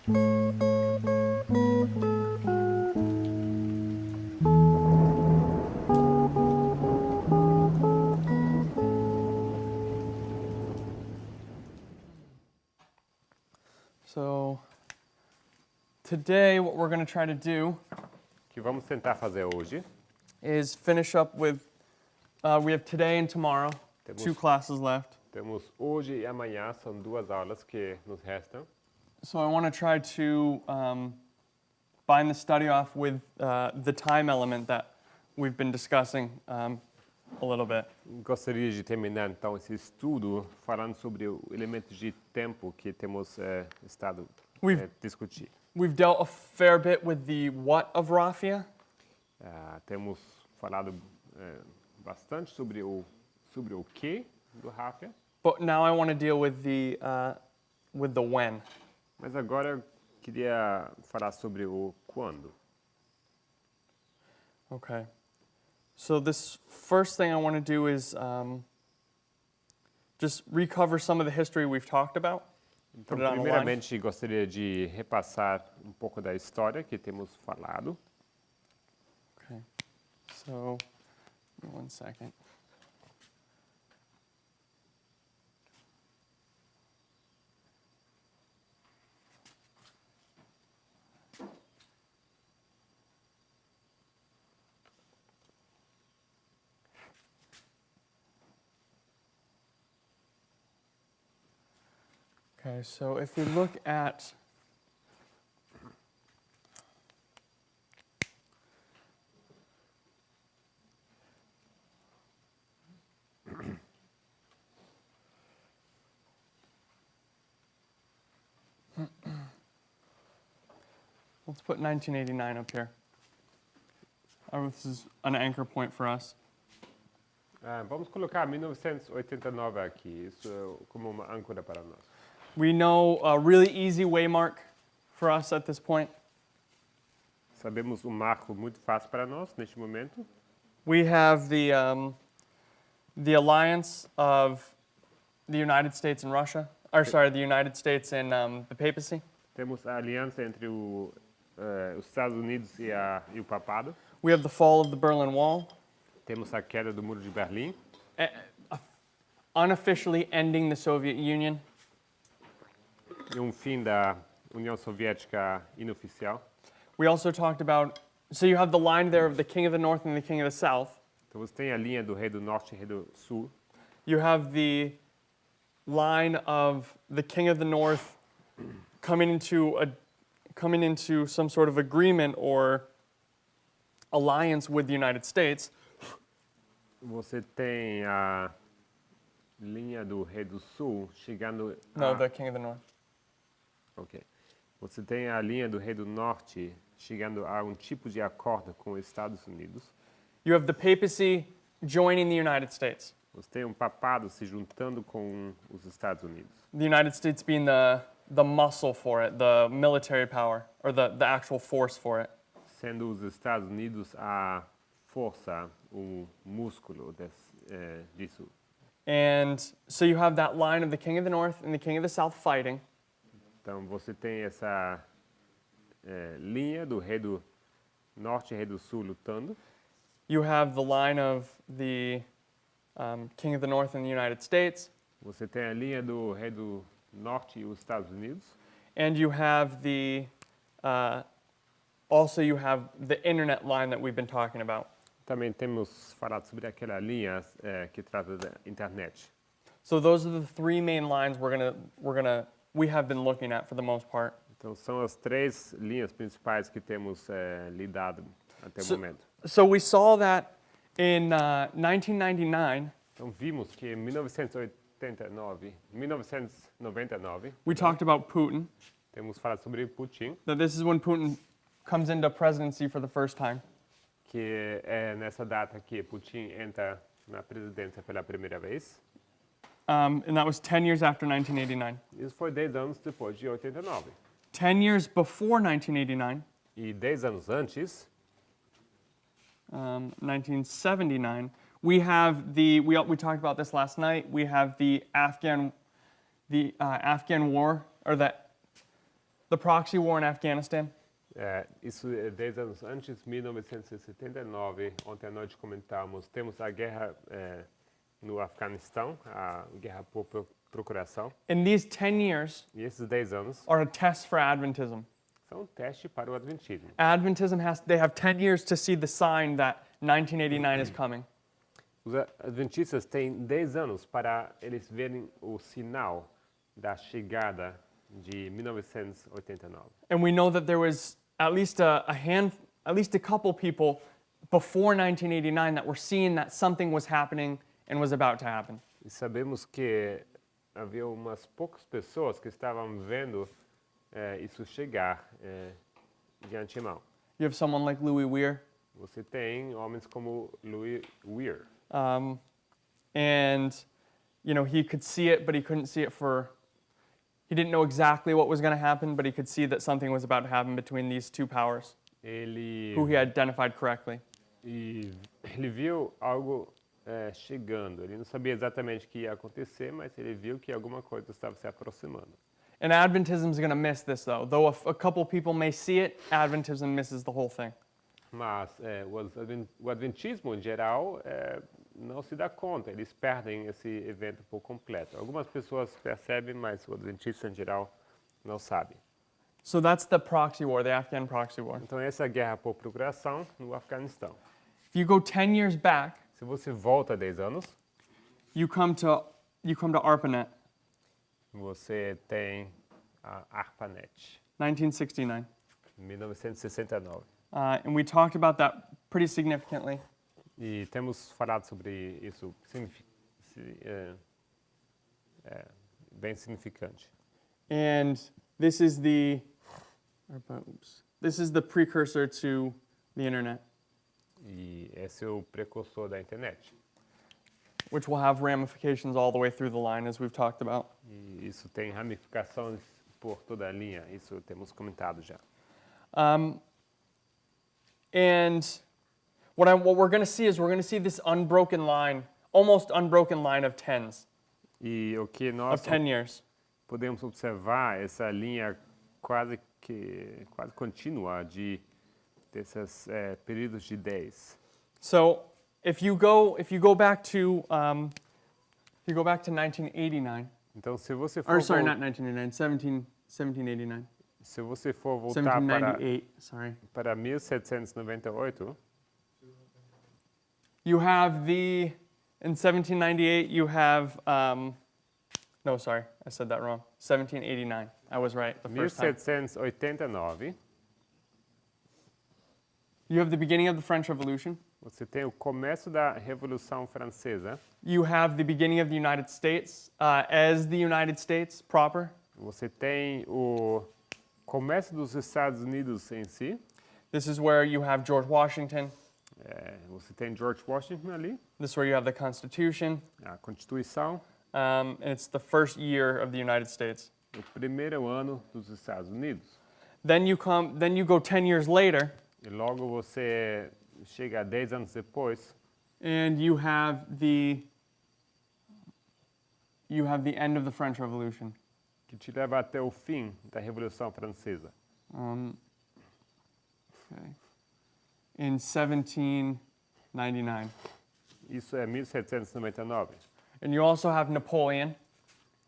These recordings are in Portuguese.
So today what we're going to try to do Que vamos tentar fazer hoje. is finish up with, we have today and tomorrow, two classes left. Temos hoje e amanhã, são 2 aulas que nos restam. So I want to try to bind the study off with the time element that we've been discussing a little bit. Gostaria de terminar então esse estudo falando sobre o elemento de tempo que temos estado discutir. We've dealt a fair bit with the what of Rafia. Temos falado bastante sobre o que do Rafia. But now I want to deal with the when. Mas agora eu queria falar sobre o quando. Okay. So this first thing I want to do is just recover some of the history we've talked about. Então, primeiramente, gostaria de repassar um pouco da história que temos falado. Okay. So, give me 1 second. Okay, so if we look at let's put 1989 up here. This is an anchor point for us. Vamos colocar 1989 aqui, isso é como uma âncora para nós. We know a really easy waymark for us at this point. Sabemos marco muito fácil para nós neste momento. We have the alliance of the United States and Russia. Or sorry, the United States and the papacy. Temos a aliança entre os Estados Unidos e o papado. We have the fall of the Berlin Wall. Temos a queda do Muro de Berlim. Unofficially ending the Soviet Union. E fim da União Soviética inoficial. We also talked about, so you have the line there of the King of the North and the King of the South. Então você tem a linha do Rei do Norte e Rei do Sul. You have the line of the King of the North coming into some sort of agreement or alliance with the United States. Você tem a linha do Rei do Sul chegando No, the King of the North. Ok. Você tem a linha do Rei do Norte chegando a tipo de acordo com os Estados Unidos. You have the papacy joining the United States. Você tem papado se juntando com os Estados Unidos. The United States being the muscle for it, the military power, or the actual force for it. Sendo os Estados Unidos a força, o músculo disso. And so you have that line of the King of the North and the King of the South fighting. Então você tem essa linha do Rei do Norte e Rei do Sul lutando. You have the line of the King of the North and the United States. Você tem a linha do Rei do Norte e os Estados Unidos. And you have also you have the internet line that we've been talking about. Também temos falado sobre aquela linha que trata da internet. So those are the 3 main lines we have been looking at for the most part. Então são as 3 linhas principais que temos lidado até o momento. So we saw that in 1999. Então vimos que em 1999, We talked about Putin. temos falado sobre Putin, That this is when Putin comes into presidency for the first time. que é nessa data que Putin entra na presidência pela primeira vez. And that was 10 years after 1989. Isso foi 10 anos depois de 89. 10 years before 1989, E 10 anos antes, 1979, we have we talked about this last night. We have the Afghan war, or the proxy war in Afghanistan. Isso é 10 anos antes, 1979, ontem à noite comentamos, temos a guerra no Afeganistão, a guerra por procuração. And these 10 years E esses 10 anos are a test for Adventism. são um teste para o Adventismo. Adventism they have 10 years to see the sign that 1989 is coming. Os Adventistas têm 10 anos para eles verem o sinal da chegada de 1989. And we know that there was at least a couple people before 1989 that were seeing that something was happening and was about to happen. E sabemos que havia umas poucas pessoas que estavam vendo isso chegar de antemão. You have someone like Louis Weir, Você tem homens como Louis Weir. and he could see it, but he couldn't see it he didn't know exactly what was going to happen, but he could see that something was about to happen between these two powers, who he identified correctly. Ele viu algo chegando. Ele não sabia exatamente o que ia acontecer, mas ele viu que alguma coisa estava se aproximando. And Adventism is going to miss this, though. Though a couple people may see it, Adventism misses the whole thing. Mas o Adventismo, em geral, não se dá conta. Eles perdem esse evento por completo. Algumas pessoas percebem, mas o Adventista, em geral, não sabe. So that's the proxy war, the Afghan proxy war. Então, essa é a guerra por procuração no Afeganistão. If you go 10 years back, Se você volta 10 anos, you come to ARPANET, você tem a ARPANET, 1969. 1969. And we talked about that pretty significantly. E temos falado sobre isso bem significante. And this is the precursor to the internet, E esse é o precursor da internet. which will have ramifications all the way through the line, as we've talked about. E isso tem ramificações por toda a linha. Isso temos comentado já. And what we're going to see is we're going to see this unbroken line, almost unbroken line of tens, E o que nós of 10 years. podemos observar essa linha quase contínua desses períodos de 10. So if you go back to 1989, Então, se você or for sorry, not 1989, 1789, se você for voltar 1798. Sorry. para 1798, You have in 1798 you have no, sorry, I said that wrong. 1789. I was right the first time. 1789, You have the beginning of the French Revolution. você tem o começo da Revolução Francesa. You have the beginning of the United States as the United States proper. Você tem o começo dos Estados Unidos em si. This is where you have George Washington. Você tem George Washington ali, This is where you have the Constitution. a Constituição, And it's the first year of the United States. o primeiro ano dos Estados Unidos. Then you go 10 years later, E logo você chega 10 anos depois, and you have the end of the French Revolution. que te leva até o fim da Revolução Francesa. Okay. In 1799. Isso é 1799. And you also have Napoleon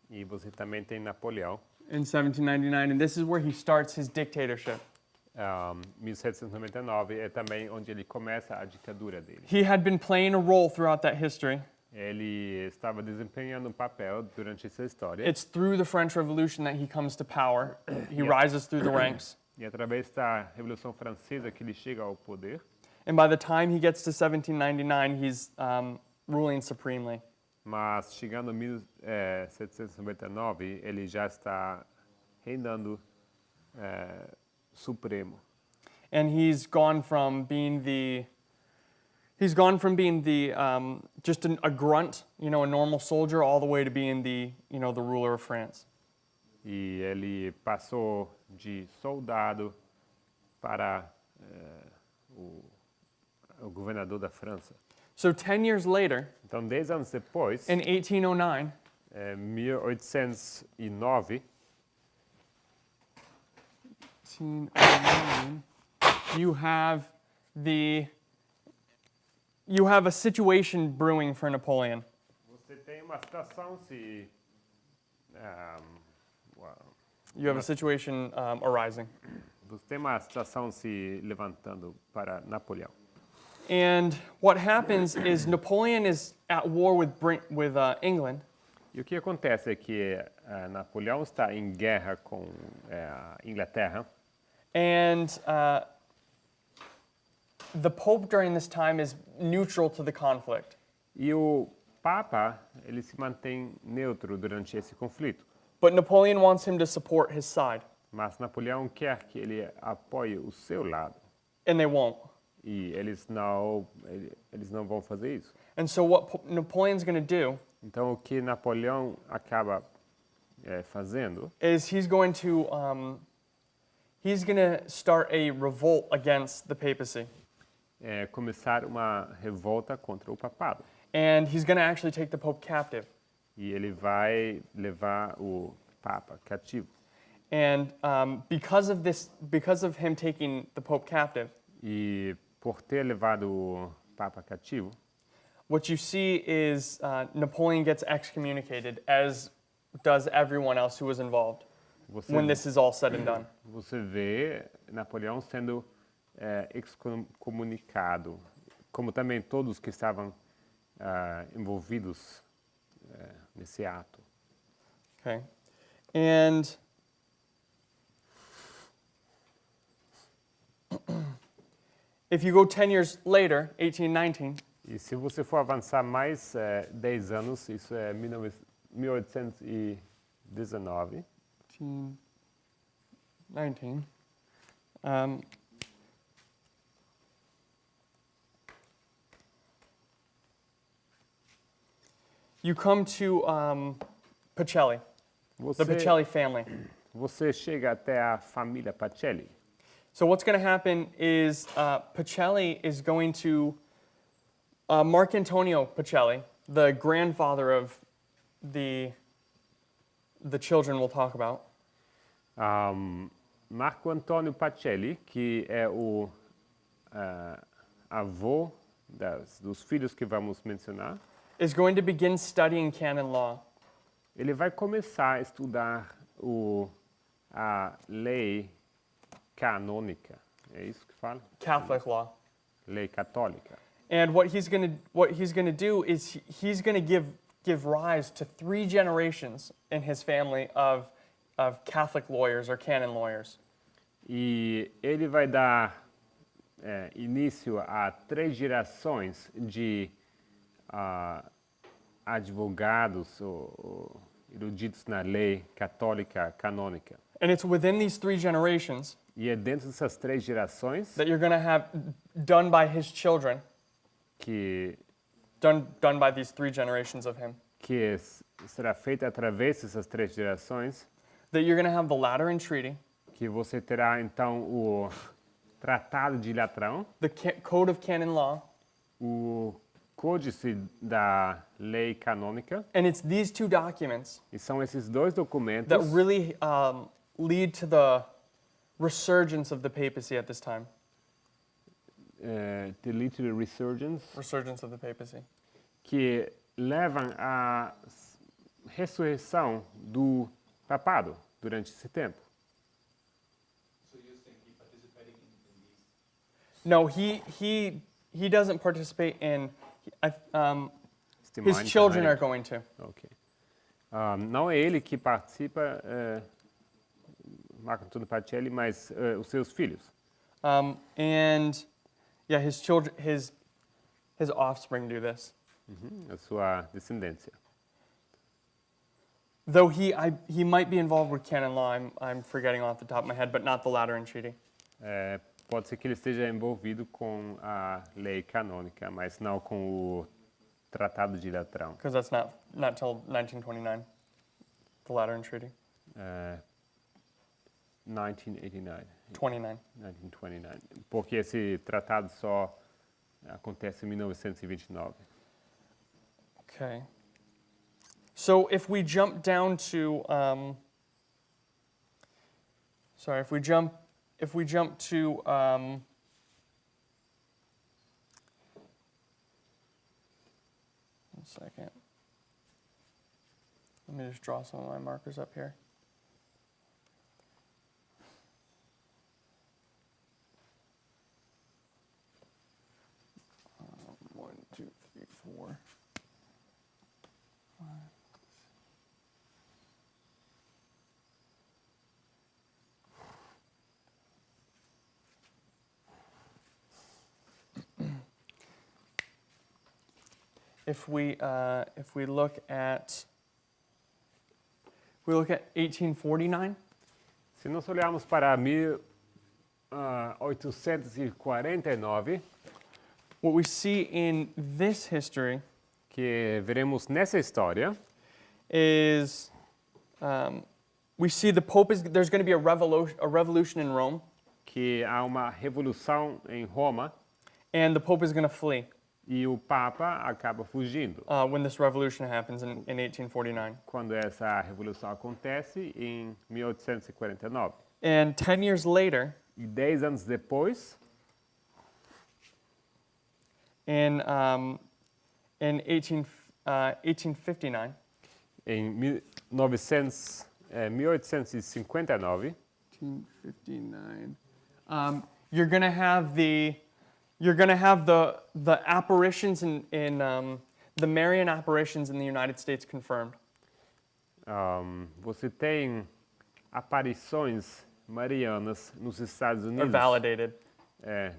E você também tem Napoleão. in 1799, and this is where he starts his dictatorship. 1799 é também onde ele começa a ditadura dele. He had been playing a role throughout that history. Ele estava desempenhando um papel durante essa história. It's through the French Revolution that he comes to power. He rises through the ranks. E através da Revolução Francesa que ele chega ao poder. And by the time he gets to 1799, he's ruling supremely. Mas chegando em 1799, ele já está reinando supremo. And he's gone from being just a grunt, a normal soldier, all the way to being the ruler of France. E ele passou de soldado para o governador da França. So 10 years later, Então, 10 anos depois, in 1809, 1809, 1809, you have a situation brewing for Napoleon. Você tem uma situação se You have a situation arising. você tem uma situação se levantando para Napoleão. And what happens is Napoleon is at war with England, E o que acontece é que Napoleão está em guerra com a Inglaterra and the Pope during this time is neutral to the conflict. e o Papa ele se mantém neutro durante esse conflito. But Napoleon wants him to support his side, Mas Napoleão quer que ele apoie o seu lado and they won't. e eles não vão fazer isso. And so what Napoleon's going to do Então o que Napoleão acaba fazendo is he's going to start a revolt against the papacy, é começar uma revolta contra o papado. and he's going to actually take the Pope captive. E ele vai levar o Papa cativo. And because of him taking the Pope captive, E por ter levado o Papa cativo, what you see is Napoleon gets excommunicated, as does everyone else who was involved, when this is all said and done. você vê Napoleão sendo excomunicado, como também todos que estavam envolvidos nesse ato. Okay. And if you go 10 years later, 1819, E se você for avançar mais 10 anos, isso é 1819, 1819, you come to Pacelli, the Pacelli family. Você chega até a família Pacelli. So what's going to happen is Pacelli is going to Mark Antonio Pacelli, the grandfather of the children we'll talk about. Marco Antônio Pacelli, que é o avô dos filhos que vamos mencionar, Is going to begin studying canon law. ele vai começar a estudar a lei canônica. É isso que fala? Catholic law. Lei católica. And what he's going to do is he's going to give rise to 3 generations in his family of Catholic lawyers or canon lawyers. E ele vai dar início a 3 gerações de advogados ou eruditos na lei católica canônica. And it's within these 3 generations E é dentro dessas 3 gerações that you're going to have done by his children, que done by these 3 generations of him, será feita através dessas 3 gerações, that you're going to have the Lateran Treaty, que você terá então o Tratado de Latrão, the Code of Canon Law, o Códice da Lei Canônica, and it's these 2 documents e são esses 2 documentos that really lead to the resurgence of the papacy at this time. The Literary Resurgence, Resurgence of the papacy. que levam à ressurreição do papado durante esse tempo. So you're saying he participating in these? No, he doesn't participate in. His Este children are Mindful going to. Ok. Não é ele que participa, Marco Antônio Pacelli, mas os seus filhos. And yeah, his children, his offspring do this. A sua descendência. Though he might be involved with canon law, I'm forgetting off the top of my head, but not the Lateran Treaty. Pode ser que ele esteja envolvido com a lei canônica, mas não com o Tratado de Latrão. Because that's not till 1929, the Lateran Treaty. 1989. 29. 1929. Porque esse tratado só acontece em 1929. Okay. So if we jump down to, if we jump if we jump to one second. Let me just draw some of my markers up here. One, two, three, four. If we look at 1849, Se nós olharmos para 1849, what we see in this history que veremos nessa história, is we see the Pope there's going to be a revolution in Rome, que há uma revolução em Roma and the Pope is going to flee e o Papa acaba fugindo. when this revolution happens in 1849. Quando essa revolução acontece em 1849. And 10 years later, E 10 anos depois, in 1859, em 1859, 1859, you're going to have the apparitions in the Marian apparitions in the United States confirmed. Você tem aparições marianas nos Estados Or Unidos. validated.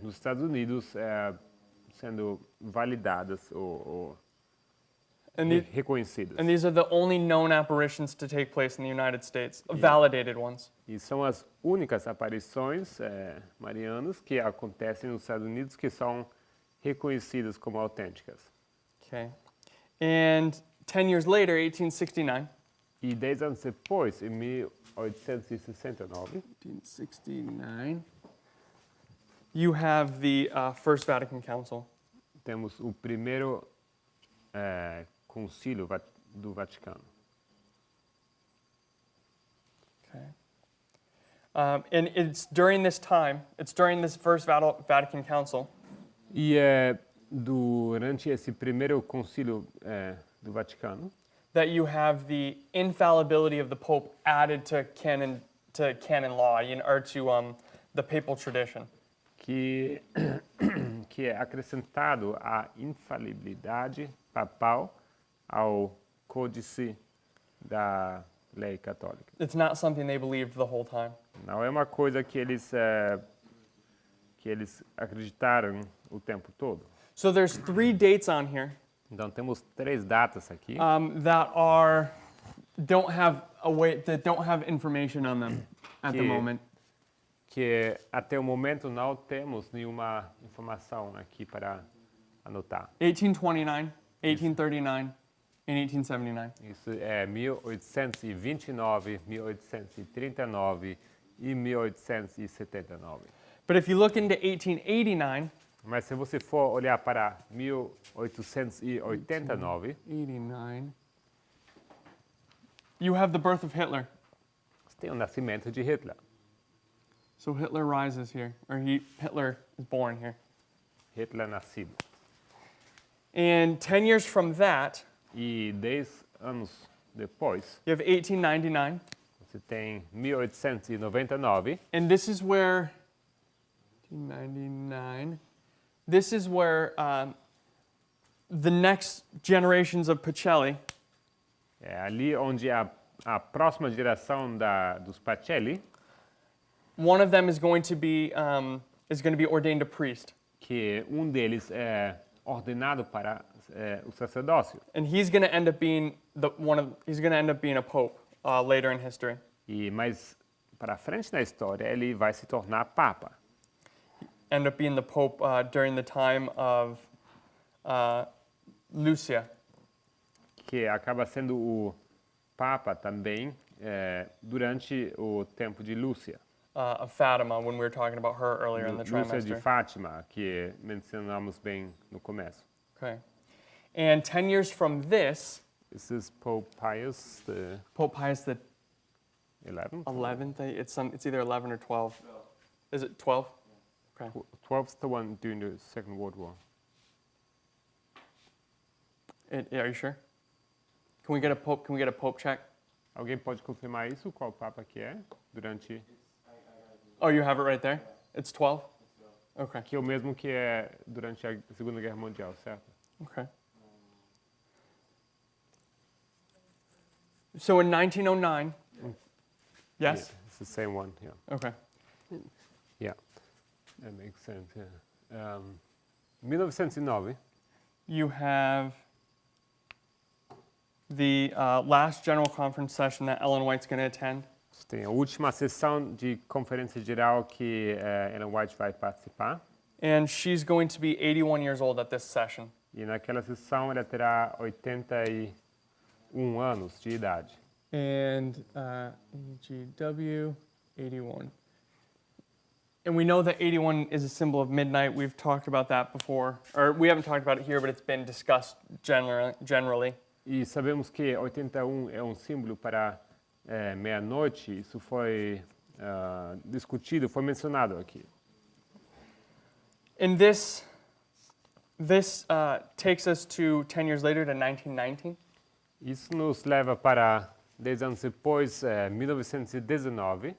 Nos Estados Unidos sendo validadas ou And, the, reconhecidas. and these are the only known apparitions to take place in the United States, validated ones. E são as únicas aparições marianas que acontecem nos Estados Unidos que são reconhecidas como autênticas. Okay. And 10 years later, 1869, E 10 anos depois, em 1869, 1869, you have the First Vatican Council. temos o primeiro concílio do Vaticano. Okay. And it's during this time, it's during this First Vatican Council, E é durante esse primeiro concílio do Vaticano that you have the infallibility of the Pope added to canon law, or to the papal tradition. que é acrescentado a infalibilidade papal ao códice da lei católica. It's not something they believed the whole time. Não é uma coisa que eles acreditaram o tempo todo. So there's 3 dates on here Então temos 3 datas aqui that don't have information on them at the Que- moment. que até o momento não temos nenhuma informação aqui para anotar. 1829, 1839, and 1879. Isso é 1829, 1839 e 1879. But if you look into 1889, Mas se você for olhar para 1889, 89, you have the birth of Hitler. você tem o nascimento de Hitler. So Hitler rises here, or Hitler is born here. Hitler nascido. And 10 years from that, E 10 anos depois, you have 1899, você tem 1899, and this is where 1899. This is where the next generations of Pacelli é ali onde a próxima geração dos Pacelli, one of them is going to be ordained a priest, que deles é ordenado para o sacerdócio. and he's going to end up being a pope later in history. Mas para frente na história ele vai se tornar papa. End up being the pope during the time of Lucia. Que acaba sendo o papa também durante o tempo de Lúcia. Of Fatima, when we were talking about her earlier in the Lúcia de trimester. Fátima, que mencionamos bem no começo. Okay. And 10 years from this, This is Pope Pius the Pope Pius the 11th. 11th, it's either 11 or 12. Is it 12? Okay. 12's the one during the Second World War. Are you sure? Can we get a pope? Can we get a pope check? Alguém pode confirmar isso? Qual papa que é? Durante... Oh, you have it right there? It's 12? Okay. Que é o mesmo que é durante a Segunda Guerra Mundial, certo? Okay. So in 1909, yes? Yeah, it's the same one, yeah. Okay. Yeah, that makes sense, yeah. 1909, You have the last general conference session that Ellen White's going to attend. você tem a última sessão de conferência geral que Ellen White vai participar. And she's going to be 81 years old at this session. E naquela sessão ela terá 81 anos de idade. And EGW 81. And we know that 81 is a symbol of midnight. We've talked about that before. Or we haven't talked about it here, but it's been discussed generally. E sabemos que 81 é um símbolo para meia-noite. Isso foi discutido, foi mencionado aqui. And this takes us to 10 years later to 1919. Isso nos leva para 10 anos depois, 1919.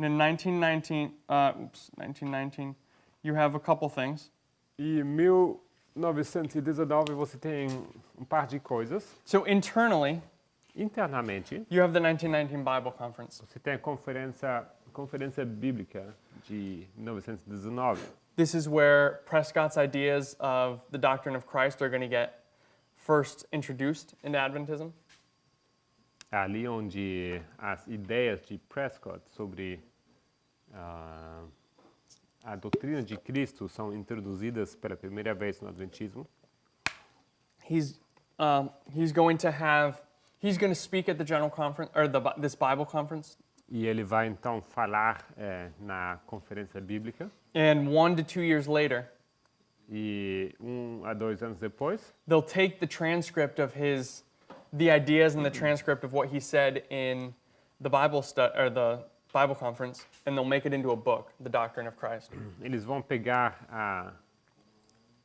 And in 1919, you have a couple things. E em 1919 você tem um par de coisas. So internally, Internamente, you have the 1919 Bible Conference. você tem a conferência bíblica de 1919. This is where Prescott's ideas of the doctrine of Christ are going to get first introduced into Adventism. Ali onde as ideias de Prescott sobre a doutrina de Cristo são introduzidas pela primeira vez no Adventismo. He's going to speak at the general conference or this Bible conference. E ele vai então falar na conferência bíblica. And 1 to 2 years later, E 1 a 2 anos depois, they'll take the transcript of the ideas and the transcript of what he said in the Bible conference, and they'll make it into a book, The Doctrine of Christ. eles vão pegar a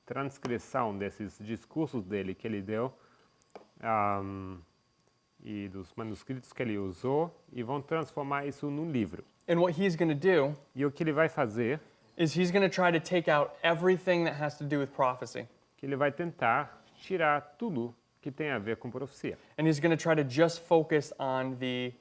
transcrição desses discursos dele que ele deu e dos manuscritos que ele usou e vão transformar isso num livro. And what he's going to do E o que ele vai fazer, is he's going to try to take out everything that has to do with prophecy. que ele vai tentar tirar tudo que tem a ver com profecia. And he's going to try to just focus on the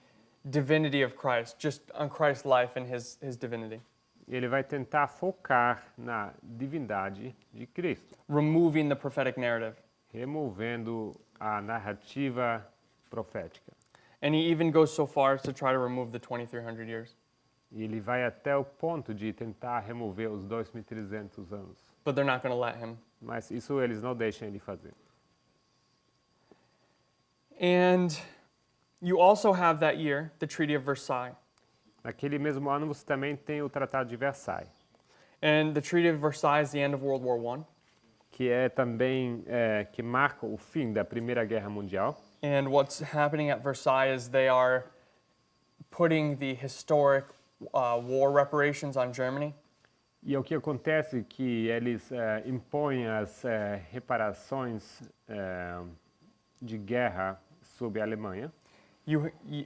divinity of Christ, just on Christ's life and his divinity, Ele vai tentar focar na divindade de Cristo, removing the prophetic narrative. removendo a narrativa profética. And he even goes so far as to try to remove the 2300 years. E ele vai até o ponto de tentar remover os 2.300 anos. But they're not going to let him. Mas isso eles não deixam ele fazer. And you also have that year the Treaty of Versailles. Naquele mesmo ano você também tem o Tratado de Versailles, And the Treaty of Versailles is the end of World War I. que é também que marca o fim da Primeira Guerra Mundial. And what's happening at Versailles is they are putting the historic war reparations on Germany. E o que acontece é que eles impõem as reparações de guerra sobre a Alemanha.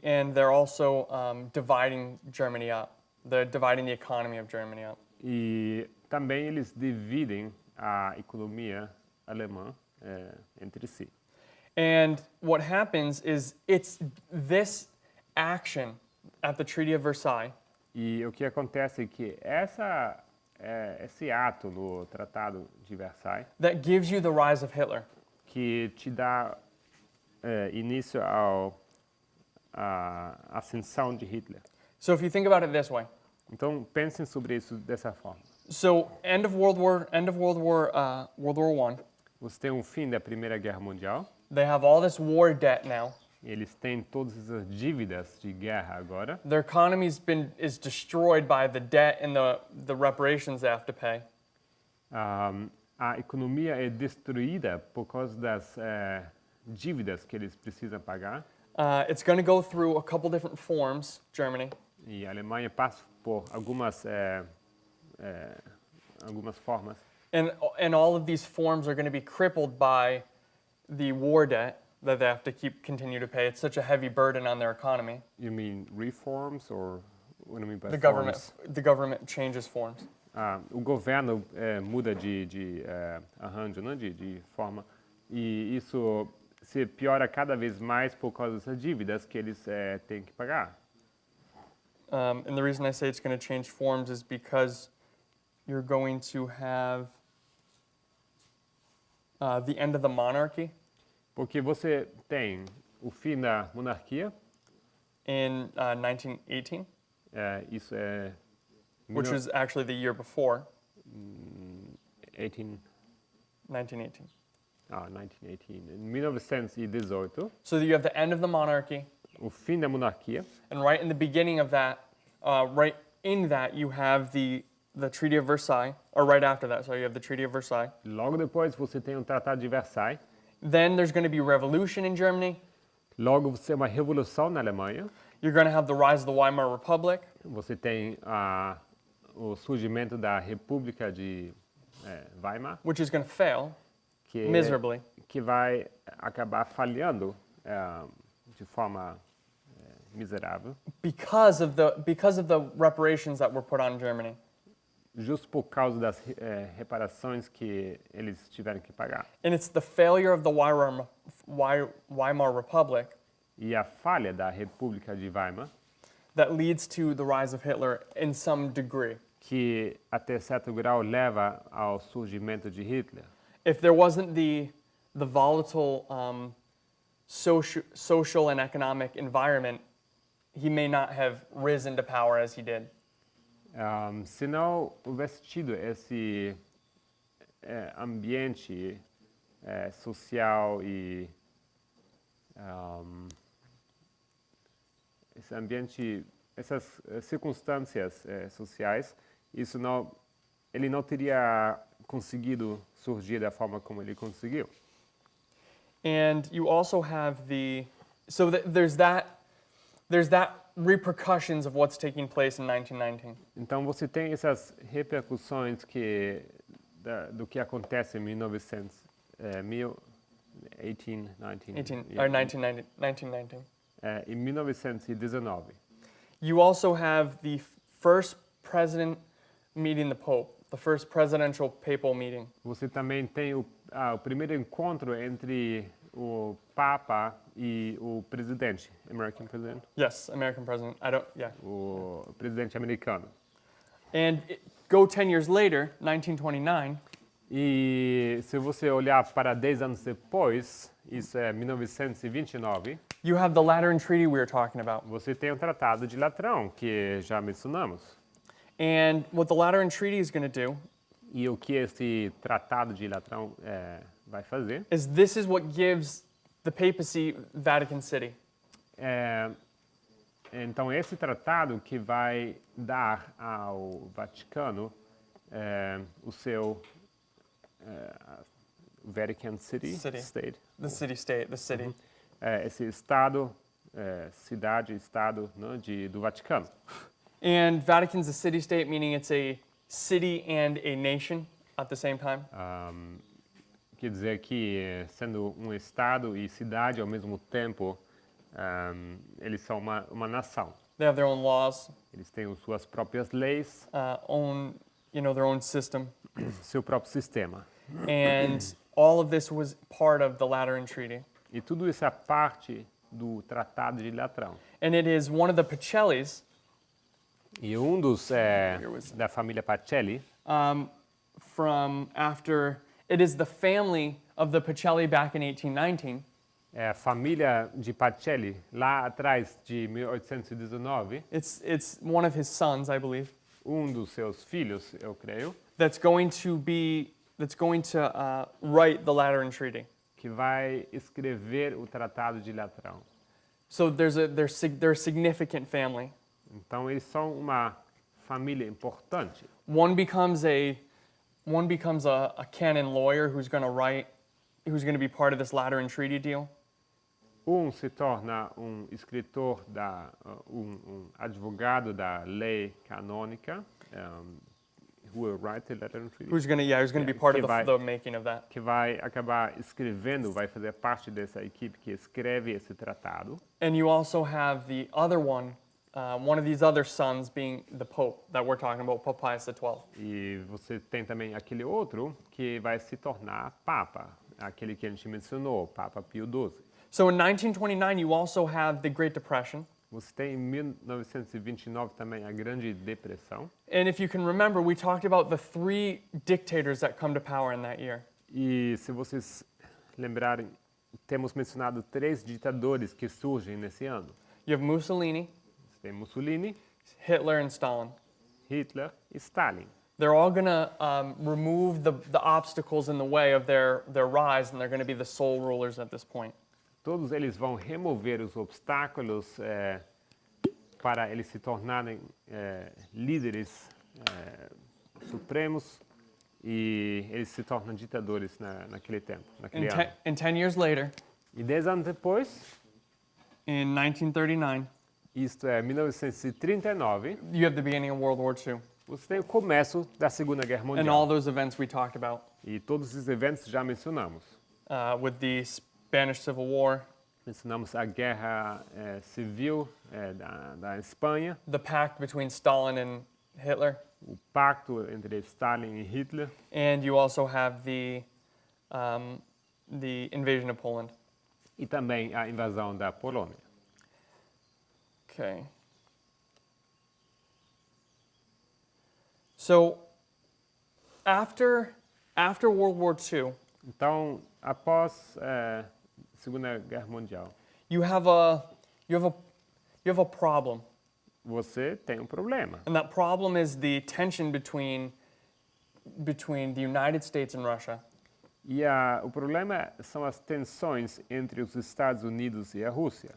And they're also dividing Germany up. They're dividing the economy of Germany up. E também eles dividem a economia alemã entre si. And what happens is it's this action at the Treaty of Versailles E o que acontece é que esse ato no Tratado de Versailles that gives you the rise of Hitler. que te dá início à ascensão de Hitler. So if you think about it this way, Então pensem sobre isso dessa forma. so end of World War I. Você tem o fim da Primeira Guerra Mundial. They have all this war debt now. Eles têm todas essas dívidas de guerra agora. Their economy is destroyed by the debt and the reparations they have to pay. A economia é destruída por causa das dívidas que eles precisam pagar. It's going to go through a couple different forms, Germany. E a Alemanha passa por algumas algumas formas. And all of these forms are going to be crippled by the war debt that they have to continue to pay. It's such a heavy burden on their economy. You mean reforms or what do you mean by The government changes forms. O governo muda de arranjo, né? de forma, e isso se piora cada vez mais por causa dessas dívidas que eles têm que pagar. And the reason I say it's going to change forms is because you're going to have the end of the monarchy Porque você tem o fim da monarquia, in 1918, isso é which was actually the year before, 1918. 1918. Em 1918, So you have the end of the monarchy, o fim da monarquia, and right in the beginning of that, right in that, you have the Treaty of Versailles, or right after that, so you have the Treaty of Versailles. logo depois você tem o Tratado de Versailles, Then there's going to be revolution in Germany. logo você tem uma revolução na Alemanha, You're going to have the rise of the Weimar Republic, você tem o surgimento da República de Weimar, which is going to fail que, miserably que vai acabar falhando de forma miserável, because of the reparations that were put on Germany. justo por causa das reparações que eles tiveram que pagar. And it's the failure of the Weimar Republic E a falha da República de Weimar, that leads to the rise of Hitler in some degree. que até certo grau leva ao surgimento de Hitler. If there wasn't the volatile social and economic environment, he may not have risen to power as he did. Se não houvesse tido esse ambiente social e esse ambiente, essas circunstâncias sociais, ele não teria conseguido surgir da forma como ele conseguiu. And you also have there's that repercussions of what's taking place in 1919. Então você tem essas repercussões do que acontece em 1919. em 1919. You also have the first president meeting the Pope, the first presidential papal meeting. Você também tem o primeiro encontro entre o Papa e o presidente, American President, Yes, American president. o presidente americano. And go 10 years later, 1929, E se você olhar para 10 anos depois, isso é 1929, you have the Lateran Treaty we were talking about. você tem o Tratado de Latrão, que já mencionamos. And what the Lateran Treaty is going to do E o que esse Tratado de Latrão vai fazer? is this is what gives the papacy Vatican City. Então, esse tratado que vai dar ao Vaticano o seu Vatican City. State. The city-state, the city. Esse estado, cidade-estado, né, do Vaticano. And Vatican's a city-state, meaning it's a city and a nation at the same time. Quer dizer que, sendo um estado e cidade ao mesmo tempo, eles são uma nação. They have their own laws, Eles têm suas próprias leis, their own system. seu próprio sistema. And all of this was part of the Lateran Treaty. E tudo isso é parte do Tratado de Latrão. And it is one of the Pacellis, E dos da família Pacelli, from after, it is the family of the Pacelli back in 1819, a família de Pacelli, lá atrás de 1819, it's one of his sons, I believe, dos seus filhos, eu creio, that's going to write the Lateran Treaty. que vai escrever o Tratado de Latrão. So they're a significant family. Então eles são uma família importante. One becomes a canon lawyer who's going to be part of this Lateran Treaty deal. Se torna escritor advogado da lei canônica, who will write the letter and treaty. who's going to be Yeah, part of que vai- the making of that. Que vai acabar escrevendo, vai fazer parte dessa equipe que escreve esse tratado. And you also have the other one of these other sons being the Pope that we're talking about, Pope Pius XII. E você tem também aquele outro que vai se tornar Papa, aquele que a gente mencionou, Papa Pio XII. So in 1929, you also have the Great Depression. Você tem em 1929 também a Grande Depressão. And if you can remember, we talked about the three dictators that come to power in that year. E se vocês lembrarem, temos mencionado 3 ditadores que surgem nesse ano. You have Mussolini, Você tem Mussolini, Hitler, and Stalin. Hitler e Stalin. They're all going to remove the obstacles in the way of their rise, and they're going to be the sole rulers at this point. Todos eles vão remover os obstáculos para eles se tornarem líderes supremos e eles se tornam ditadores naquele tempo, naquele ano. And 10 years later, E 10 anos depois, in 1939, isto é 1939, you have the beginning of World War II você tem o começo da Segunda Guerra and all Mundial. those events we talked about E todos esses eventos já mencionamos. with the Spanish Civil War, Mencionamos a Guerra Civil da Espanha, the pact between Stalin and Hitler, o pacto entre Stalin e Hitler, and you also have the invasion of Poland. e também a invasão da Polônia. Okay. So after World War II, Então, após a Segunda Guerra Mundial, you have a problem, você tem um problema. and that problem is the tension between the United States and Russia. E o problema são as tensões entre os Estados Unidos e a Rússia.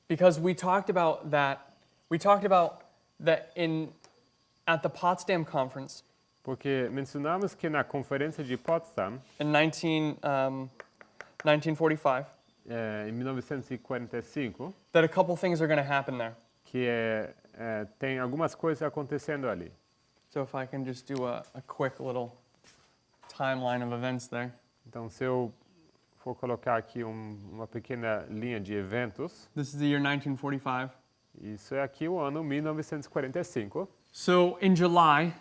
Because we talked about that at the Potsdam Conference Porque mencionamos que na Conferência de Potsdam, in 1945, em 1945, that a couple things are going to happen there. que tem algumas coisas acontecendo ali. So if I can just do a quick little timeline of events there. Então, se eu for colocar aqui uma pequena linha de eventos, This is the year 1945. isso é aqui o ano 1945. So in July,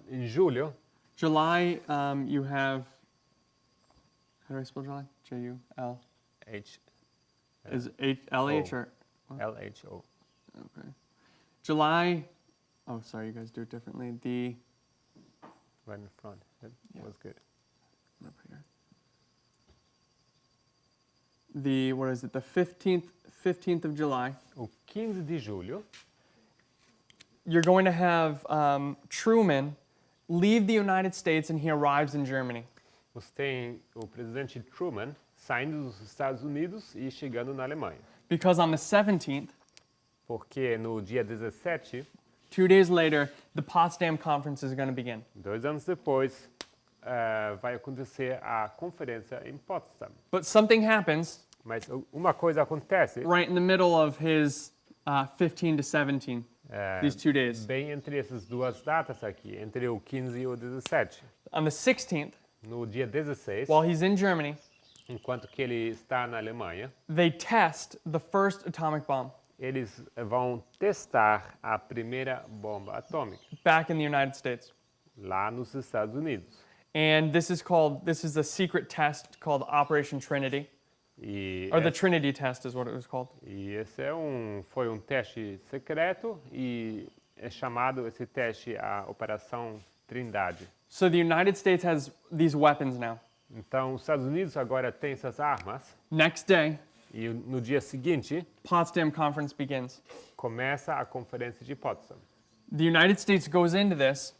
Em julho, you have, how do I spell July? J-U-L. Is it L-H or? LHO. Okay. July, oh, sorry, you guys do it differently. Right in front. That was good. Up here. What is it? The 15th of July. O 15 de julho, You're going to have Truman leave the United States and he arrives in Germany. você tem o presidente Truman saindo dos Estados Unidos e chegando na Alemanha. Because on the 17th, Porque no dia 17, 2 days later, the Potsdam Conference is going to begin. 2 anos depois, vai acontecer a conferência em Potsdam. But something happens Mas uma coisa acontece right in the middle of his 15 to 17, these 2 days. bem entre essas duas datas aqui, entre o 15 e o 17. On the 16th, No dia 16, while he's in Germany, enquanto que ele está na Alemanha, they test the first atomic bomb eles vão testar a primeira bomba atômica back in the United States. lá nos Estados Unidos. And this is a secret test called Operation Trinity, E or the Trinity test is what it was called. esse foi um teste secreto e é chamado esse teste a Operação Trindade. So the United States has these weapons now. Então, os Estados Unidos agora têm essas armas Next day, e no dia seguinte Potsdam Conference begins. começa a Conferência de Potsdam. The United States goes into this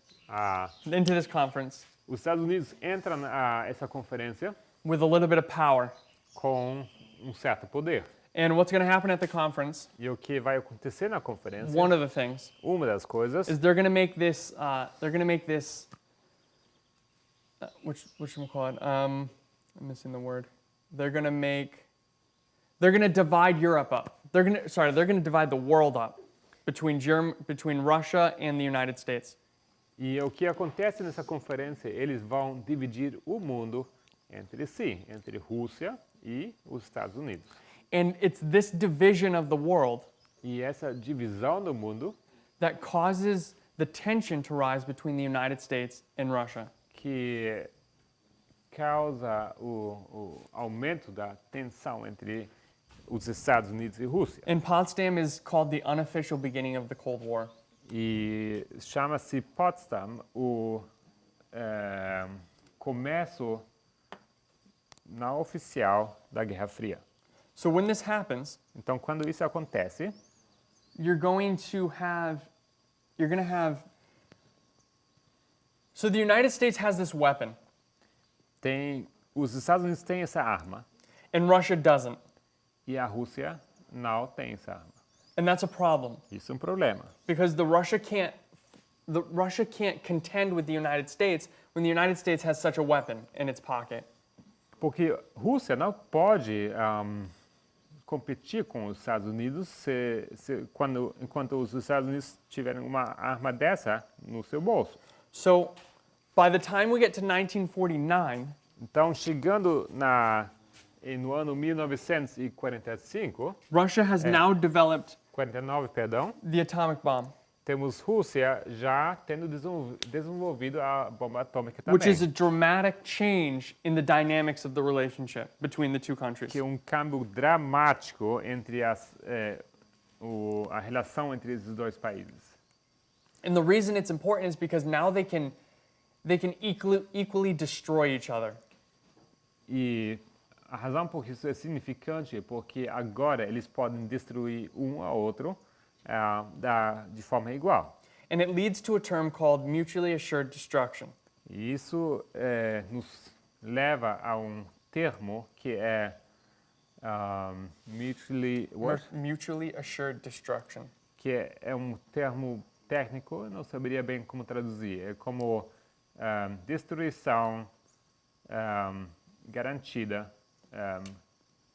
conference Os Estados Unidos entram nessa conferência with a little bit of power. com certo poder. And what's going to happen at the conference, E o que vai acontecer na conferência, one of the things, uma das coisas, is they're going to make this, whatchamacallit, I'm missing the word. They're going to divide Europe up. They're going to divide the world up between Russia and the United States. E o que acontece nessa conferência? Eles vão dividir o mundo entre si, entre Rússia e os Estados Unidos. And it's this division of the world E essa divisão do mundo that causes the tension to rise between the United States and Russia. que causa o aumento da tensão entre os Estados Unidos e Rússia. And Potsdam is called the unofficial beginning of the Cold War. E chama-se Potsdam o começo não oficial da Guerra Fria. So when this happens, Então, quando isso acontece, you're going to have so the United States has this weapon os Estados Unidos têm essa arma and Russia doesn't. e a Rússia não tem essa arma. And that's a problem Isso é um problema, because Russia can't contend with the United States when the United States has such a weapon in its pocket. porque a Rússia não pode competir com os Estados Unidos enquanto os Estados Unidos tiverem uma arma dessa no seu bolso. So by the time we get to 1949, Então, chegando no ano 1945, Russia has now developed 49, perdão, the atomic bomb, temos Rússia já tendo desenvolvido a bomba atômica which is a também, dramatic change in the dynamics of the relationship between the two countries. que é câmbio dramático entre a relação entre esses dois países. And the reason it's important is because now they can equally destroy each other. E a razão por isso é significante é porque agora eles podem destruir um ao outro de forma igual. And it leads to a term called mutually assured destruction. E isso nos leva a termo que é Mutually assured destruction. que é termo técnico, eu não saberia bem como traduzir. É como destruição garantida,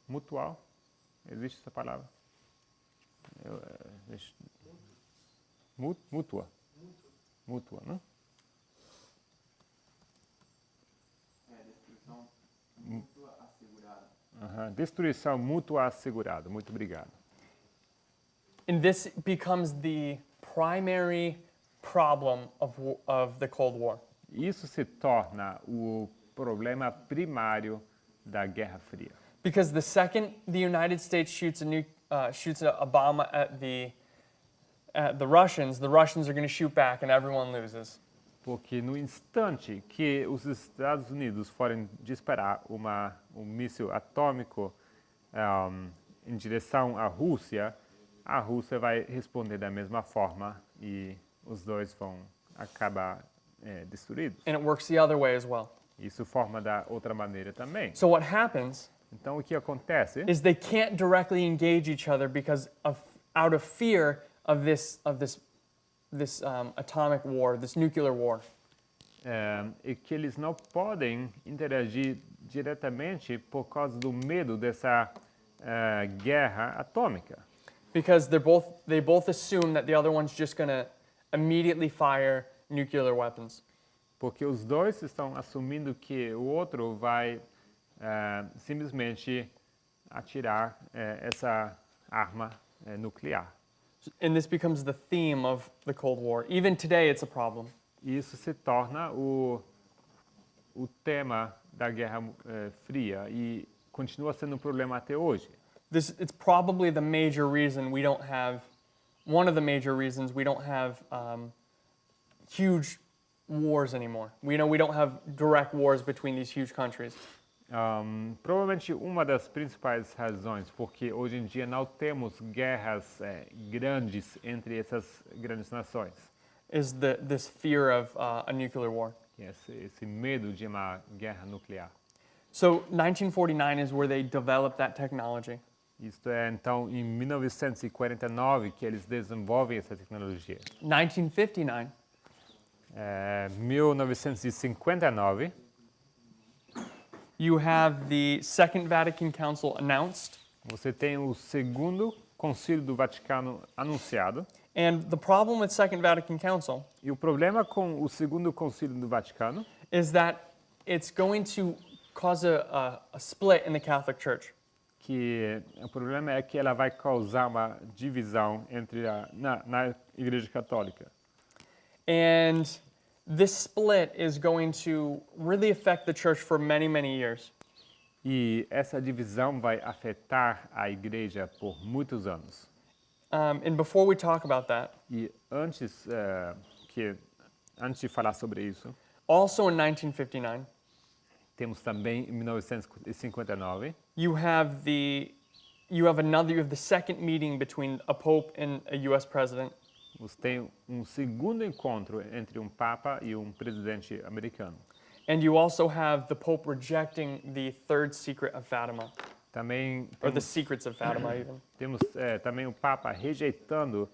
mutual. Existe essa palavra? Mútua. Mútua, não? Destruição mútua assegurada. Destruição mútua assegurada. Muito obrigado. And this becomes the primary problem of the Cold War. Isso se torna o problema primário da Guerra Fria. Because the second the United States shoots a bomb at the Russians are going to shoot back and everyone loses. Porque no instante que os Estados Unidos forem disparar um míssil atômico em direção à Rússia, a Rússia vai responder da mesma forma e os dois vão acabar destruídos. And it works the other way as well. Isso forma da outra maneira também. So what happens Então o que acontece is they can't directly engage each other because out of fear of this atomic war, this nuclear war. é que eles não podem interagir diretamente por causa do medo dessa guerra atômica. Because they both assume that the other one's just going to immediately fire nuclear weapons. Porque os dois estão assumindo que o outro vai simplesmente atirar essa arma nuclear. And this becomes the theme of the Cold War. Even today, it's a problem. E isso se torna o tema da Guerra Fria e continua sendo um problema até hoje. It's probably the major reason we don't have, one of the major reasons we don't have huge wars anymore. We don't have direct wars between these huge countries. Provavelmente uma das principais razões porque hoje em dia não temos guerras grandes entre essas grandes nações. Is this fear of a nuclear war. Esse medo de uma guerra nuclear. So 1949 is where they developed that technology. Isto é, então, em 1949 que eles desenvolvem essa tecnologia. 1959, 1959, you have the Second Vatican Council announced, você tem o segundo Concílio do Vaticano anunciado And the problem with Second Vatican Council E o problema com o Segundo Concílio do Vaticano is that it's going to cause a split in the Catholic Church. que o problema é que ela vai causar uma divisão na Igreja Católica. And this split is going to really affect the church for many, many years. E essa divisão vai afetar a Igreja por muitos anos. And before we talk about that, E antes de falar sobre isso, also in 1959, temos também em 1959 you have the second meeting between a pope and a U.S. president, você tem segundo encontro entre Papa e presidente americano. and you also have the pope rejecting the third secret of Fatima, Também or the secrets of Fatima even. temos também Papa rejeitando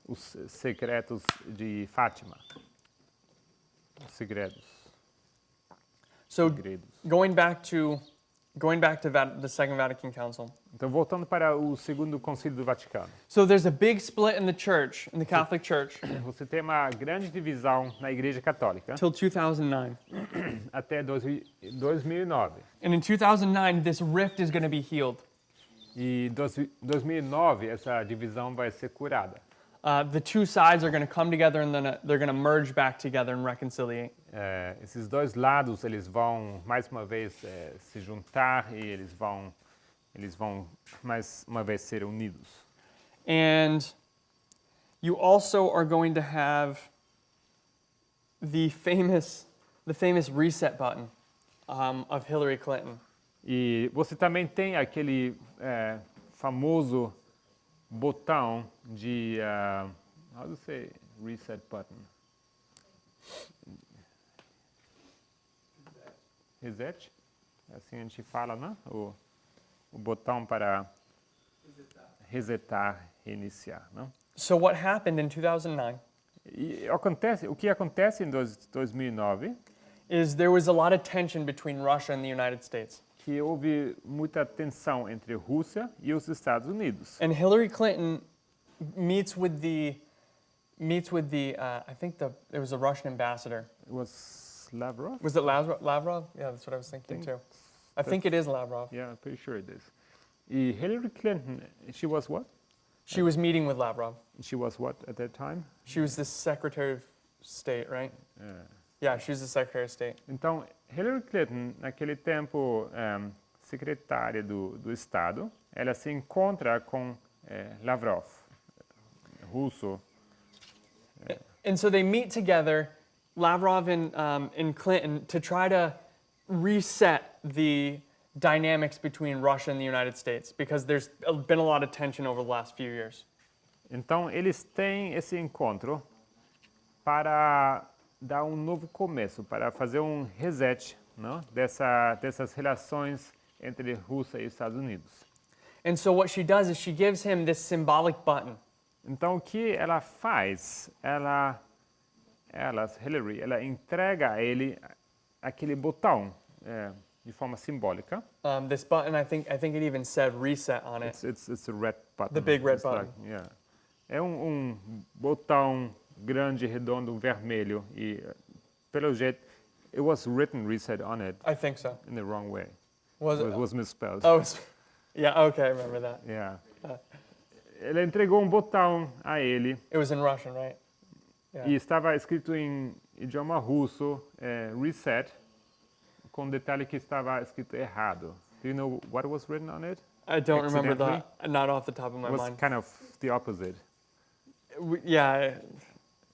os secretos de Fátima. Os segredos. So Segredos. going back to the Second Vatican Council. Então, voltando para o Segundo Concílio do Vaticano. So there's a big split in the church, in the Catholic Church, Você tem uma grande divisão na Igreja Católica till 2009. até 2009. And in 2009, this rift is going to be healed. E 2009, essa divisão vai ser curada. The two sides are going to come together and then they're going to merge back together and reconciliate. Esses dois lados, eles vão, mais uma vez, se juntar e eles vão, mais uma vez, ser unidos. And you also are going to have the famous reset button of Hillary Clinton. E você também tem aquele famoso botão de, how do you say reset button? Reset? Assim a gente fala, né? O botão para resetar, reiniciar, não? So what happened in 2009 E o que acontece em 2009 is there was a lot of tension between Russia and the United States. que houve muita tensão entre a Rússia e os Estados Unidos. And Hillary Clinton meets with the I think there was a Russian ambassador. It was Lavrov? Was it Lavrov? Yeah, that's what I was thinking too. I think it is Lavrov. Yeah, I'm pretty sure it is. E Hillary Clinton, she was what? She was meeting with Lavrov. She was what at that time? She was the Secretary of State, right? Yeah, she was the Secretary of State. Então, Hillary Clinton, naquele tempo secretária do Estado, ela se encontra com Lavrov, russo. And so they meet together, Lavrov and Clinton, to try to reset the dynamics between Russia and the United States, because there's been a lot of tension over the last few years. Então, eles têm esse encontro para dar novo começo, para fazer reset, não? Dessas relações entre Rússia e Estados Unidos. And so what she does is she gives him this symbolic button. Então, o que ela faz? Hillary, ela entrega a ele aquele botão de forma simbólica. This button, I think it even said reset on it. It's a red button. The big red It's button. Yeah. É botão grande, redondo, vermelho e, pelo jeito, it was written reset on it I think so. in the wrong way. Was It it? was misspelled. Oh, yeah. Okay, I remember that. Yeah. Ela entregou botão a ele It was in Russian, right? Yeah. e estava escrito em idioma russo, reset, com detalhe que estava escrito errado. Do you know what was written on it? I don't remember Accidentally? that. Not off the top of my It was mind. kind of the opposite. Yeah.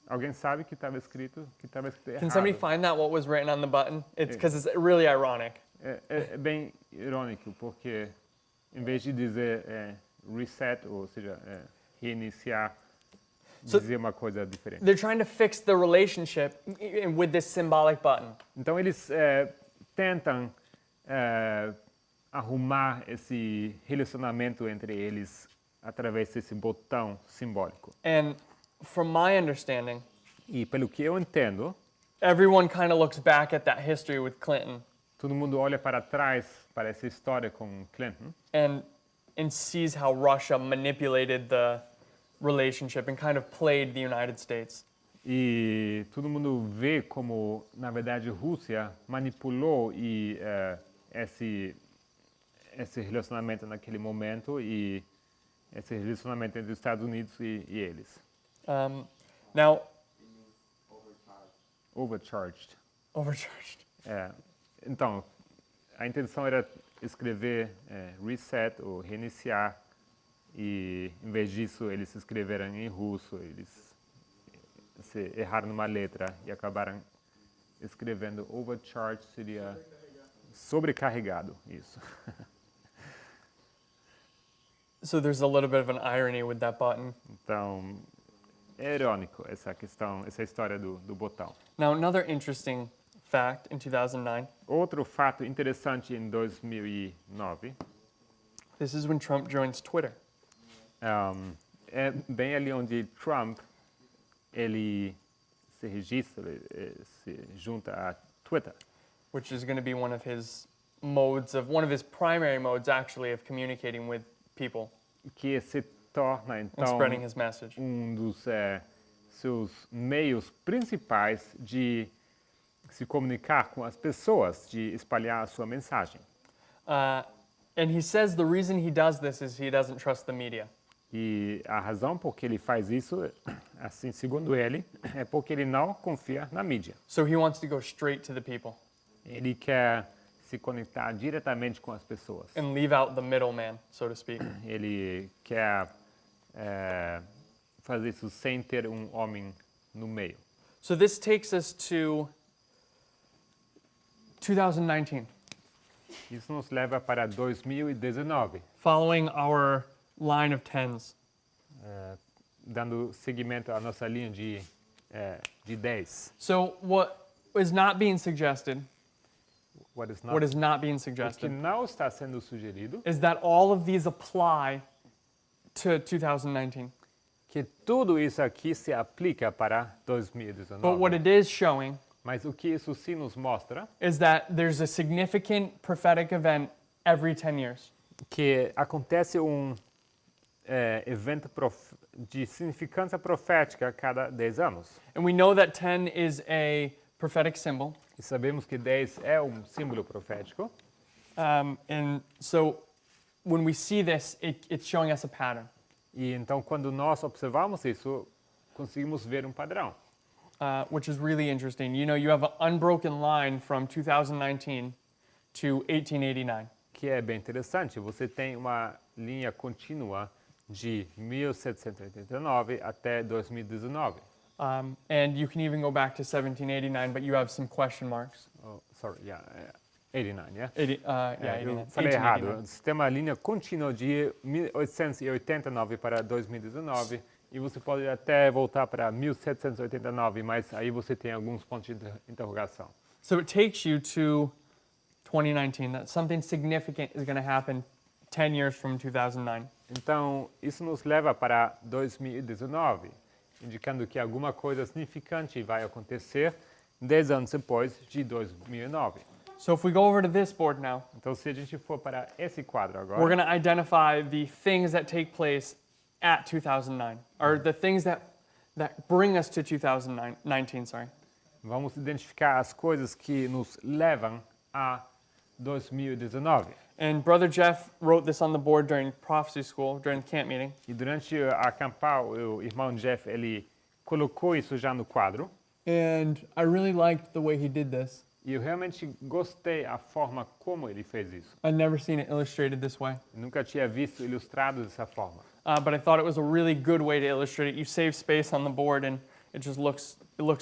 Alguém sabe que estava escrito errado? Can somebody find that? What was written on the button? It's because it's really ironic. É bem irônico, porque em vez de dizer reset, ou seja, reiniciar, dizer uma coisa diferente. They're trying to fix the relationship with this symbolic button. Então eles tentam arrumar esse relacionamento entre eles através desse botão simbólico. And from my understanding, E pelo que eu entendo, everyone kind of looks back at that history with Clinton todo mundo olha para trás para essa história com Clinton and sees how Russia manipulated relationship and kind of played the United States. E todo mundo vê como, na verdade, a Rússia manipulou esse relacionamento naquele momento e esse relacionamento entre os Estados Unidos e eles. Now, Overcharged. overcharged. Então, a intenção era escrever reset ou reiniciar e, em vez disso, eles escreveram em russo, eles se erraram numa letra e acabaram escrevendo overcharged, seria sobrecarregado, isso. So there's a little bit of an irony with that button. Então, é irônico essa questão, essa história do botão. Now, another interesting fact in 2009, Outro fato interessante em 2009, this is when Trump joins Twitter. é bem ali onde Trump ele se registra, se junta a Twitter, Which is going to be one of his primary modes actually of communicating with people que se torna and então spreading his message. dos seus meios principais de se comunicar com as pessoas, de espalhar a sua mensagem. And he says the reason he does this is he doesn't trust the media. E a razão por que ele faz isso, assim, segundo ele, é porque ele não confia na mídia. So he wants to go straight to the people Ele quer se conectar diretamente com as pessoas. and leave out the middleman, so to speak. Ele quer fazer isso sem ter um homem no meio. So this takes us to 2019, Isso nos leva para 2019, following our line of tens. dando seguimento à nossa linha de 10. So what is not being suggested, What is not, what is not being o que suggested, não está sendo sugerido is that all of these apply to 2019. que tudo isso aqui se aplica para 2019. But what it is showing Mas o que isso sim nos mostra is that there's a significant prophetic event every 10 years. que acontece evento de significância profética a cada 10 anos. And we know that 10 is a prophetic symbol. E sabemos que 10 é um símbolo profético. And so when we see this, it's showing us a pattern. E então, quando nós observamos isso, conseguimos ver um padrão. Which is really interesting. You know, you have an unbroken line from 2019 to 1889. Que é bem interessante. Você tem uma linha contínua de 1789 até 2019. And you can even go back to 1789, but you have some question marks. Oh, sorry, yeah, 89, yeah? 89. Eu falei 1889. errado. Você tem uma linha contínua de 1889 para 2019 e você pode até voltar para 1789, mas aí você tem alguns pontos de interrogação. So it takes you to 2019, that something significant is going to happen 10 years from 2009. Então, isso nos leva para 2019, indicando que alguma coisa significante vai acontecer 10 anos depois de 2009. So if we go over to this board now, Então, se a gente for para esse quadro we're agora, going to identify the things that take place at 2009, or the things that bring us to 2019, sorry. vamos identificar as coisas que nos levam a 2019. And Brother Jeff wrote this on the board during prophecy school, during the camp meeting. E durante a acampar, o irmão Jeff, ele colocou isso já no quadro. And I really liked the way he did this. E eu realmente gostei a forma como ele fez isso. I'd never seen it illustrated this way. Eu nunca tinha visto ilustrado dessa forma. But I thought it was a really good way to illustrate it. You save space on the board and it just looks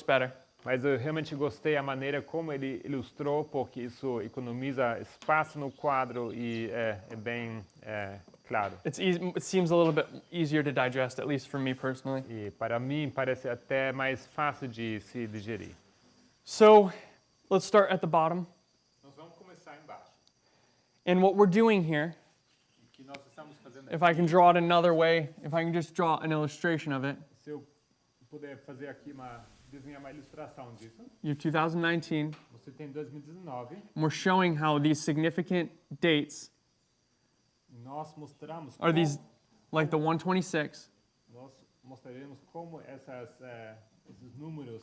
better. Mas eu realmente gostei a maneira como ele ilustrou, porque isso economiza espaço no quadro e é bem claro. It seems a little bit easier to digest, at least for me personally. E para mim parece até mais fácil de se digerir. So let's start at the bottom. Nós vamos começar embaixo. And what we're doing here, O que nós estamos fazendo if I can draw it another way, if I can just draw an illustration of it, se eu puder fazer aqui desenhar uma ilustração disso. you have 2019, Você tem 2019. and we're showing how these significant dates Nós mostramos are these, like the 126, nós mostraremos como esses números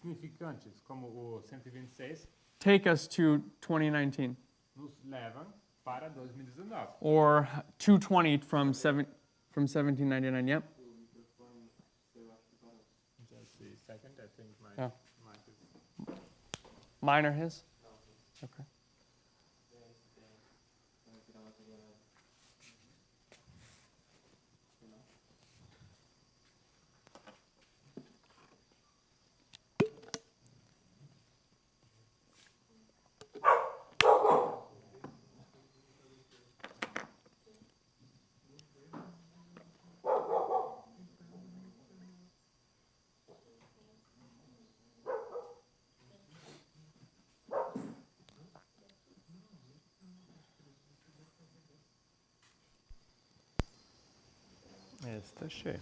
significantes, como o 126, take us to 2019, nos levam para 2019. or 220 from 1799. Yep. Just a second, I think my Oh. mic is... Mine or his? Okay. Está cheio.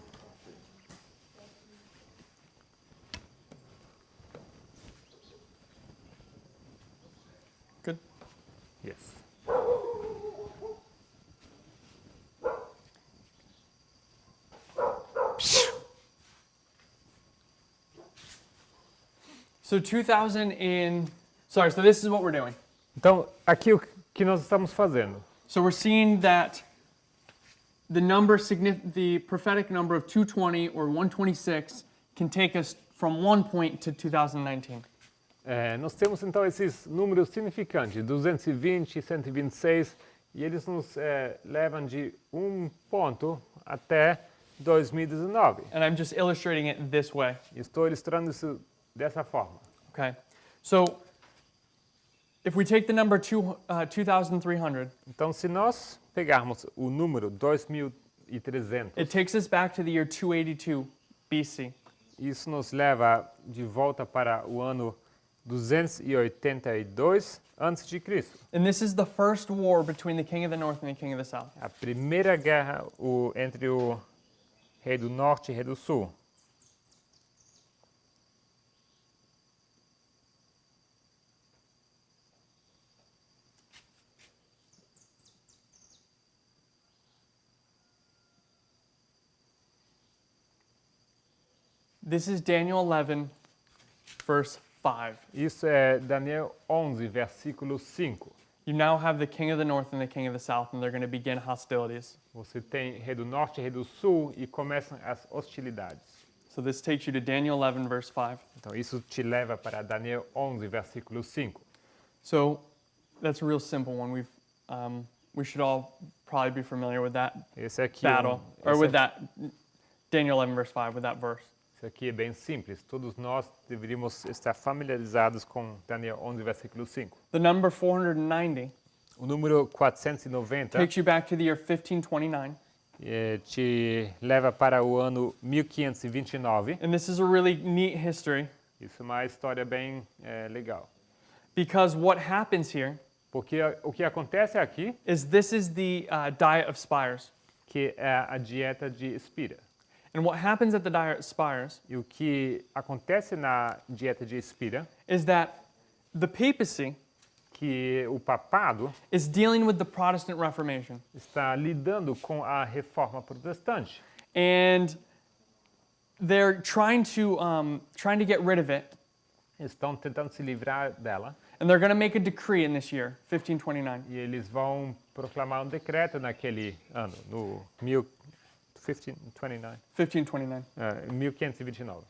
Good. Yes. So 2000 in. Sorry. So this is what we're doing. Então, aqui o que nós estamos fazendo? So we're seeing that the prophetic number of 220 or 126 can take us from one point to 2019. Nós temos então esses números significantes, 220, 126, e eles nos levam de um ponto até 2019. And I'm just illustrating it this way. Estou ilustrando isso dessa forma. Okay. So if we take the number 2,300, Então, se nós pegarmos o número 2300, it takes us back to the year 282 BC. isso nos leva de volta para o ano 282 a.C. And this is the first war between the king of the north and the king of the south. A primeira guerra entre o rei do norte e o rei do sul. This is Daniel 11, verse 5. Isso é Daniel 11, versículo 5. You now have the king of the north and the king of the south, and they're going to begin hostilities. Você tem rei do norte e rei do sul e começam as hostilidades. So this takes you to Daniel 11, verse 5. Então isso te leva para Daniel 11, versículo 5. So that's a real simple one. We should all probably be familiar with that Esse aqui, battle, or with that Daniel 11, verse 5, with that verse. Esse aqui é bem simples. Todos nós deveríamos estar familiarizados com Daniel 11, versículo 5. The number 490 O número 490 takes you back to the year 1529. Te leva para o ano 1529. And this is a really neat history Isso é uma história bem legal. because what happens here Porque o que acontece aqui, is this is the diet of Spires. que é a dieta de Espira. And what happens at the diet of Spires E o que acontece na dieta de Espira, is that the papacy que o papado is dealing with the Protestant Reformation. está lidando com a reforma protestante. And they're trying to get rid of it. Estão tentando se livrar dela And they're going to make a decree in this year, 1529. e eles vão proclamar um decreto naquele ano, no 1529. 1529. 1529.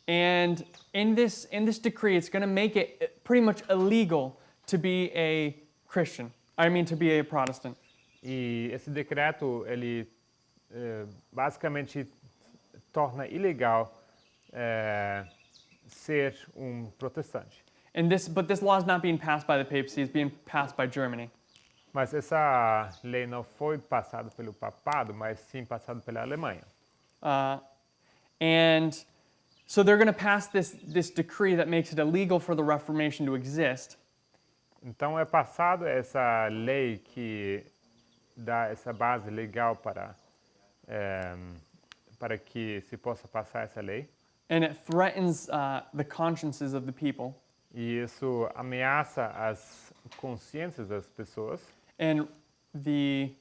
And in this decree, it's going to make it pretty much illegal to be a Christian. I mean, to be a Protestant. E esse decreto, ele basicamente torna ilegal ser protestante. But this law is not being passed by the papacy; it's being passed by Germany. Mas essa lei não foi passada pelo papado, mas sim passada pela Alemanha. And so they're going to pass this decree that makes it illegal for the Reformation to exist. Então é passado essa lei que dá essa base legal para que se possa passar essa lei. And it threatens the consciences of the people. E isso ameaça as consciências das pessoas. And the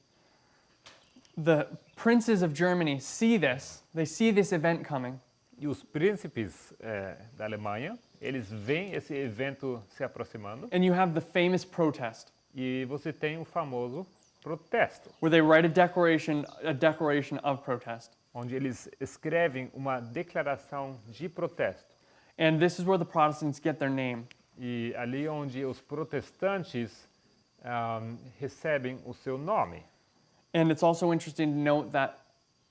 princes of Germany see this. They see this event coming. E os príncipes da Alemanha, eles veem esse evento se aproximando And you have the famous protest e você tem o famoso protesto, where they write a declaration of protest. onde eles escrevem uma declaração de protesto. And this is where the Protestants get their name. E ali onde os protestantes recebem o seu nome. And it's also interesting to note that,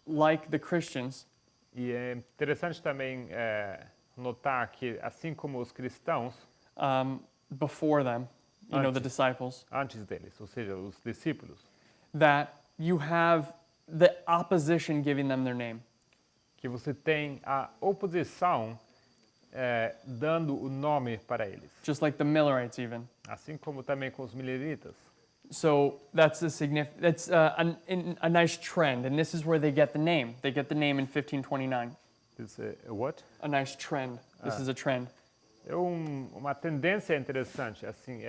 like the Christians, E é interessante também notar que, assim como os cristãos, before them, you know, the Antes. disciples, antes deles, ou seja, os discípulos, that you have the opposition giving them their name. que você tem a oposição dando o nome para eles. Just like the Millerites, even. Assim como também com os mileritas. So that's a nice trend, and this is where they get the name. They get the name in 1529. This, what? A nice trend. This is a trend. É uma tendência interessante, assim,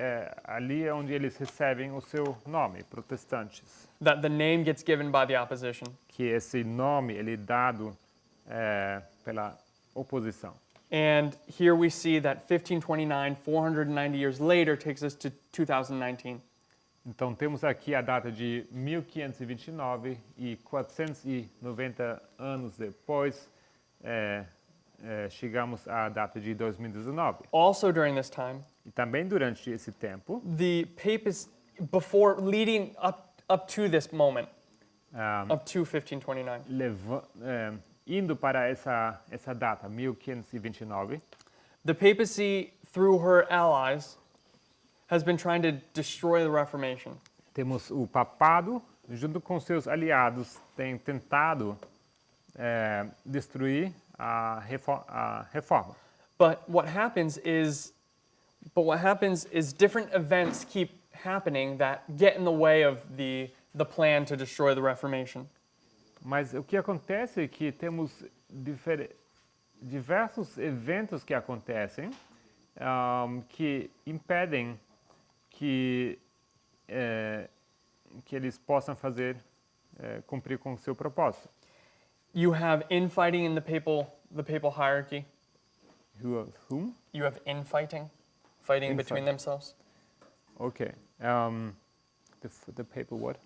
ali onde eles recebem o seu nome, protestantes. That the name gets given by the opposition. Que esse nome ele é dado pela oposição. And here we see that 1529, 490 years later, takes us to 2019. Então temos aqui a data de 1529 e 490 anos depois chegamos à data de 2019. Also during this time, E também durante esse tempo, the papists, before leading up to this moment, up to 1529, indo para essa data, 1529, the papacy, through her allies, has been trying to destroy the Reformation. temos o papado, junto com seus aliados, tem tentado destruir a reforma. But what happens is different events keep happening that get in the way of the plan to destroy the Reformation. Mas o que acontece é que temos diversos eventos que acontecem que impedem que eles possam cumprir com o seu propósito. You have infighting in the papal hierarchy. Whom? You have infighting, fighting between themselves. Okay. The papal what?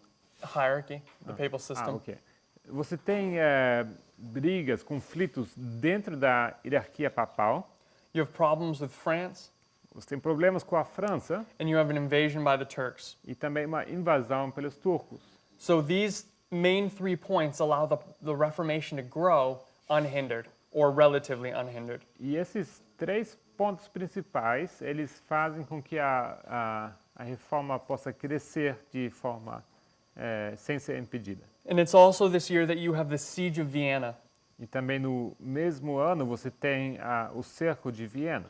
Hierarchy, the papal system. Ok. Você tem brigas, conflitos dentro da hierarquia papal. You have problems with France, Você tem problemas com a França and you have an invasion by the Turks. e também uma invasão pelos turcos. So these main 3 points allow the Reformation to grow unhindered, or relatively unhindered. E esses 3 pontos principais, eles fazem com que a reforma possa crescer de forma sem ser impedida. And it's also this year that you have the Siege of Vienna. E também no mesmo ano você tem o cerco de Viena,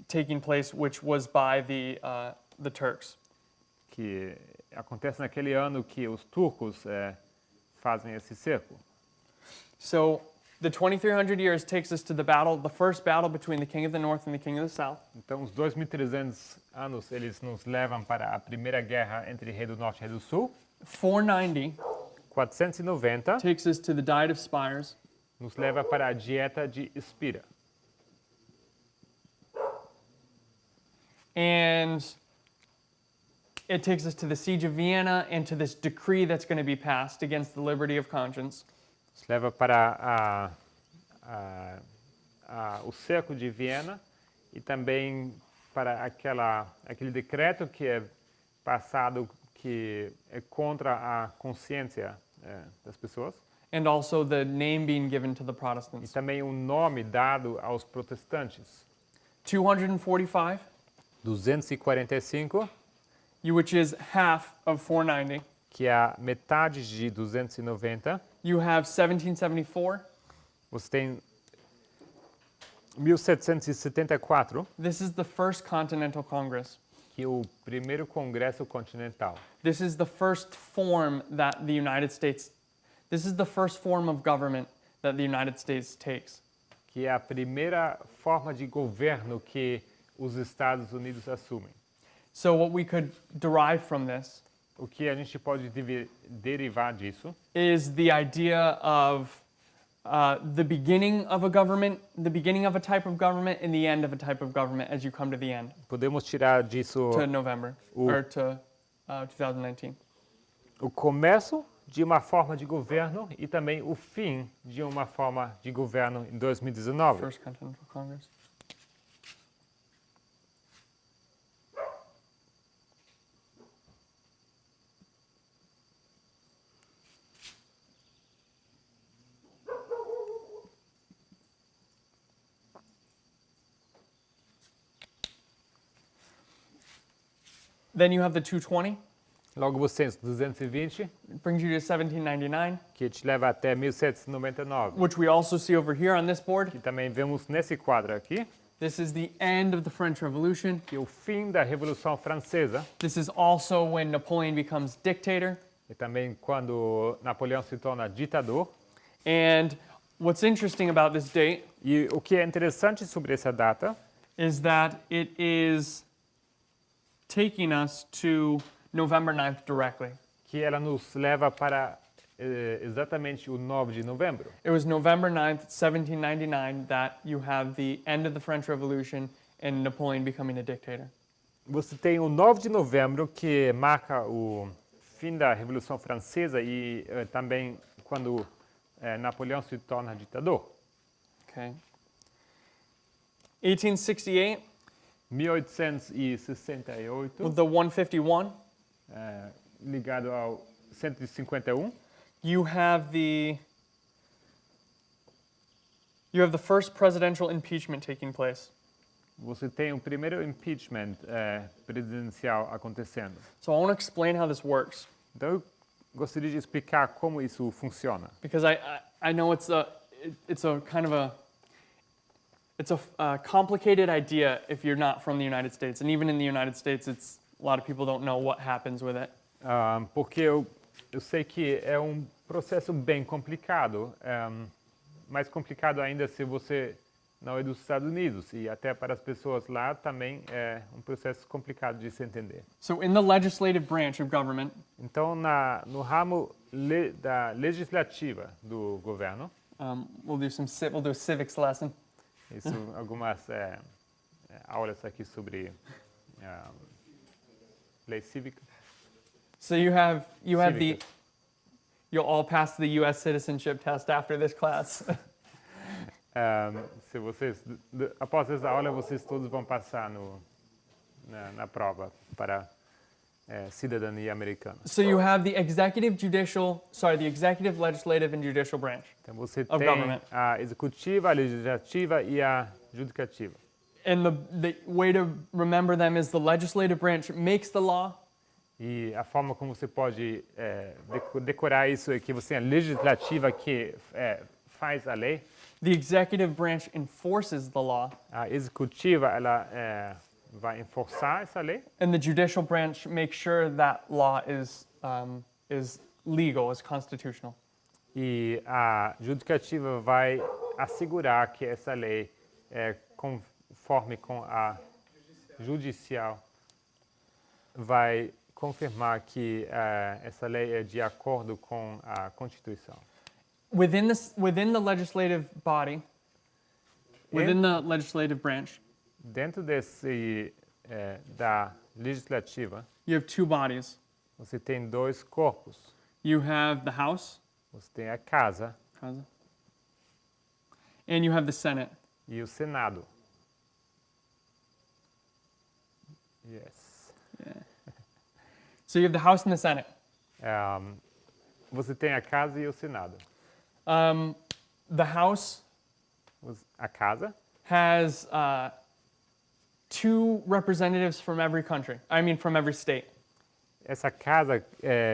Taking place, which was by the Turks. que acontece naquele ano que os turcos fazem esse cerco. So the 2300 years takes us to the first battle between the king of the north and the king of the south. Então, os 2.300 anos, eles nos levam para a primeira guerra entre Rei do Norte e Rei do Sul. 490 490 takes us to the Diet of Spires. nos leva para a Dieta de Espira. And it takes us to the Siege of Vienna and to this decree that's going to be passed against the liberty of conscience. Nos leva para o cerco de Viena e também para aquele decreto que é passado que é contra a consciência das pessoas. And also the name being given to the E Protestants. também o nome dado aos protestantes. 245, 245, which is half of 490. que é a metade de 290. You have 1774. Você tem 1774, This is the first Continental Congress. que é o primeiro Congresso Continental. This is the first form that the United States, this is the first form of government that the United States takes. Que é a primeira forma de governo que os Estados Unidos assumem. So what we could derive from this O que a gente pode derivar disso is the idea of the beginning of a government, the beginning of a type of government, and the end of a type of government as you come to the end, podemos tirar disso to November, or to 2019. o começo de uma forma de governo e também o fim de uma forma de governo em 2019. First Continental Congress. Then you have the 220. Logo você tem 220, It brings you to 1799, que te leva até 1799. which we also see over here on this board. E também vemos nesse quadro aqui This is the end of the French Revolution. que o fim da Revolução Francesa This is also when Napoleon becomes dictator. e também quando Napoleão se torna ditador. And what's interesting about this date E o que é interessante sobre essa data is that it is taking us to November 9th directly. que ela nos leva para exatamente o 9 de novembro. It was November 9th, 1799, that you have the end of the French Revolution and Napoleon becoming a dictator. Você tem o 9 de novembro que marca o fim da Revolução Francesa e também quando Napoleão se torna ditador. Okay. 1868 1868, with the 151, ligado ao 151, you have the first presidential impeachment taking place. você tem o primeiro impeachment presidencial acontecendo. So I want to explain how this works Então eu gostaria de explicar como isso funciona. because I know it's a kind of a complicated idea if you're not from the United States, and even in the United States, a lot of people don't know what happens with it. Porque eu sei que é um processo bem complicado, mais complicado ainda se você não é dos Estados Unidos, e até para as pessoas lá também é um processo complicado de se entender. So in the legislative branch of government, Então, no ramo da legislativa do governo, we'll do a civics lesson. isso algumas aulas aqui sobre lei cívica. So you have Cívicas. you'll all pass the U.S. citizenship test after this class. Se vocês, após essa aula, vocês todos vão passar na prova para cidadania americana. So you have the executive, legislative, and judicial branch. Então você Of tem government. a executiva, a legislativa e a judicativa. And the way to remember them is the legislative branch makes the law, E a forma como você pode decorar isso é que você tem a legislativa que faz a lei, the executive branch enforces the law, a executiva ela vai enforçar essa lei and the judicial branch makes sure that law is legal, is constitutional. e a judicativa vai assegurar que essa lei é conforme com a judicial, vai confirmar que essa lei é de acordo com a Constituição. Within the legislative body, within the legislative branch, Dentro da legislativa, you have two bodies. você tem dois corpos. You have the House, Você tem a Casa and you have the Senate. e o Senado. Yes. So you have the House and the Senate. Você tem a Casa e o Senado. The House A Casa has two representatives from every country. From every state. Essa casa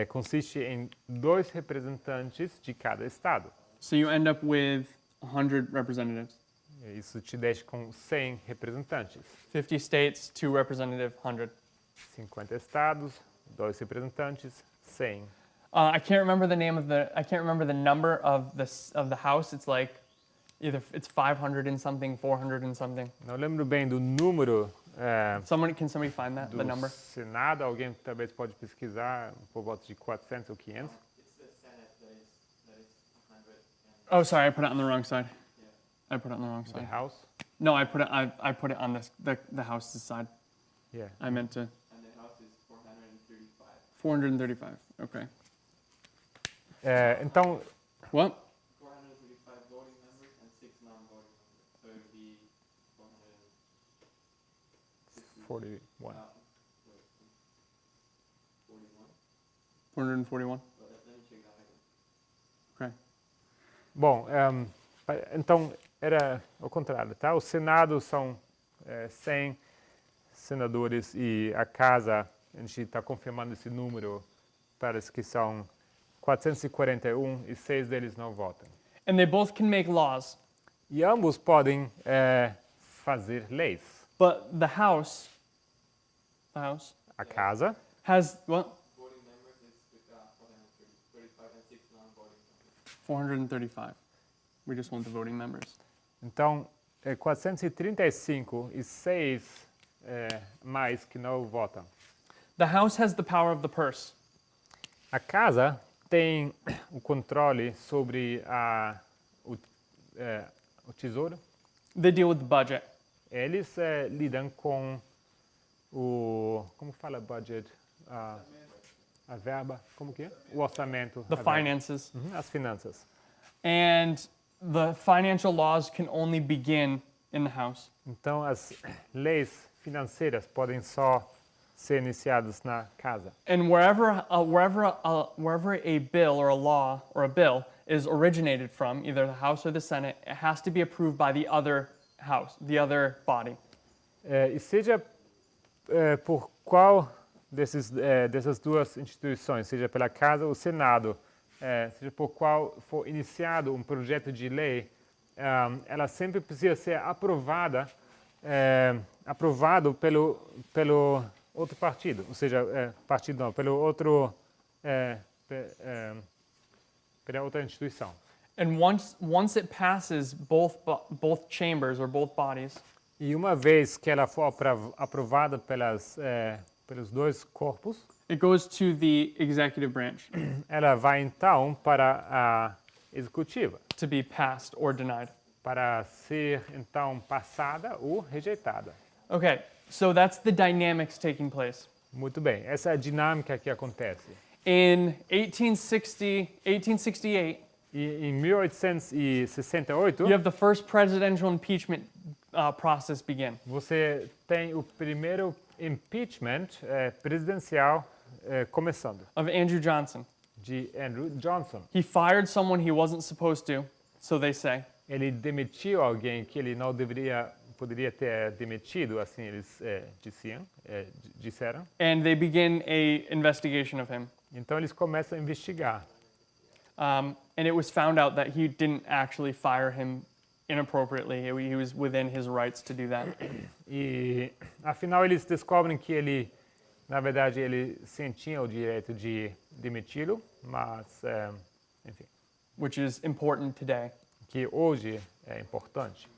consiste em dois representantes de cada estado. So you end up with 100 representatives. Isso te deixa com 100 representantes. 50 states, 2 representative, 100. 50 estados, dois representantes, 100. I can't remember the number of the House. It's like Either it's 500 and something, 400 and something. Não lembro bem do número Can somebody find that, the do number? Senado. Alguém talvez pode pesquisar por volta de 400 ou 500. It's the Senate that is 100 and Oh, sorry, I put it on the wrong side. yeah. I put it on the wrong The side. House. No, I put it on the House's side. Yeah. I meant to And the House is 435. 435. Okay. Então, What? 435 voting members and 6 non-voting members. So it would be 460. 41. 41. 441. So let me check that again. Okay. Bom, então era ao contrário, tá? O Senado são 100 senadores e a Casa, a gente está confirmando esse número, parece que são 441 e 6 deles não votam. And they both can make laws, E ambos podem fazer leis. but the House A Casa has what? Voting members is with 435 and 6 non-voting members. 435. We just want the voting members. Então, 435 e 6 mais que não votam. The House has the power of the purse. A Casa tem o controle sobre o tesouro. They deal with the budget. Eles lidam com como fala budget? A verba, como que é? O orçamento. The a verba. finances. As finanças. And the financial laws can only begin in the House. Então, as leis financeiras podem só ser iniciadas na Casa. And wherever a bill or a law or a bill is originated from, either the House or the Senate, it has to be approved by the other house, the other body. E seja por qual dessas duas instituições, seja pela Casa ou Senado, seja por qual for iniciado um projeto de lei, ela sempre precisa ser aprovado pelo outro partido, ou seja, partido não, pelo outro, pela outra instituição. And once it passes both chambers or both bodies, E uma vez que ela for aprovada pelos dois corpos, it goes to the executive branch ela vai então para a executiva, to be passed or denied. para ser então passada ou rejeitada. Okay, so that's the dynamics taking place. Muito bem, essa é a dinâmica que acontece. In 1868, E em 1868, you have the first presidential impeachment process begin. você tem o primeiro impeachment presidencial começando, Of Andrew Johnson. de Andrew Johnson. He fired someone he wasn't supposed to, so they say. Ele demitiu alguém que ele não poderia ter demitido, assim eles disseram. And they begin a investigation of him. Então eles começam a investigar. And it was found out that he didn't actually fire him inappropriately. He was within his rights to do that. E afinal eles descobrem que ele, na verdade, ele sim tinha o direito de demiti-lo, mas, enfim, Which is important today. que hoje é importante.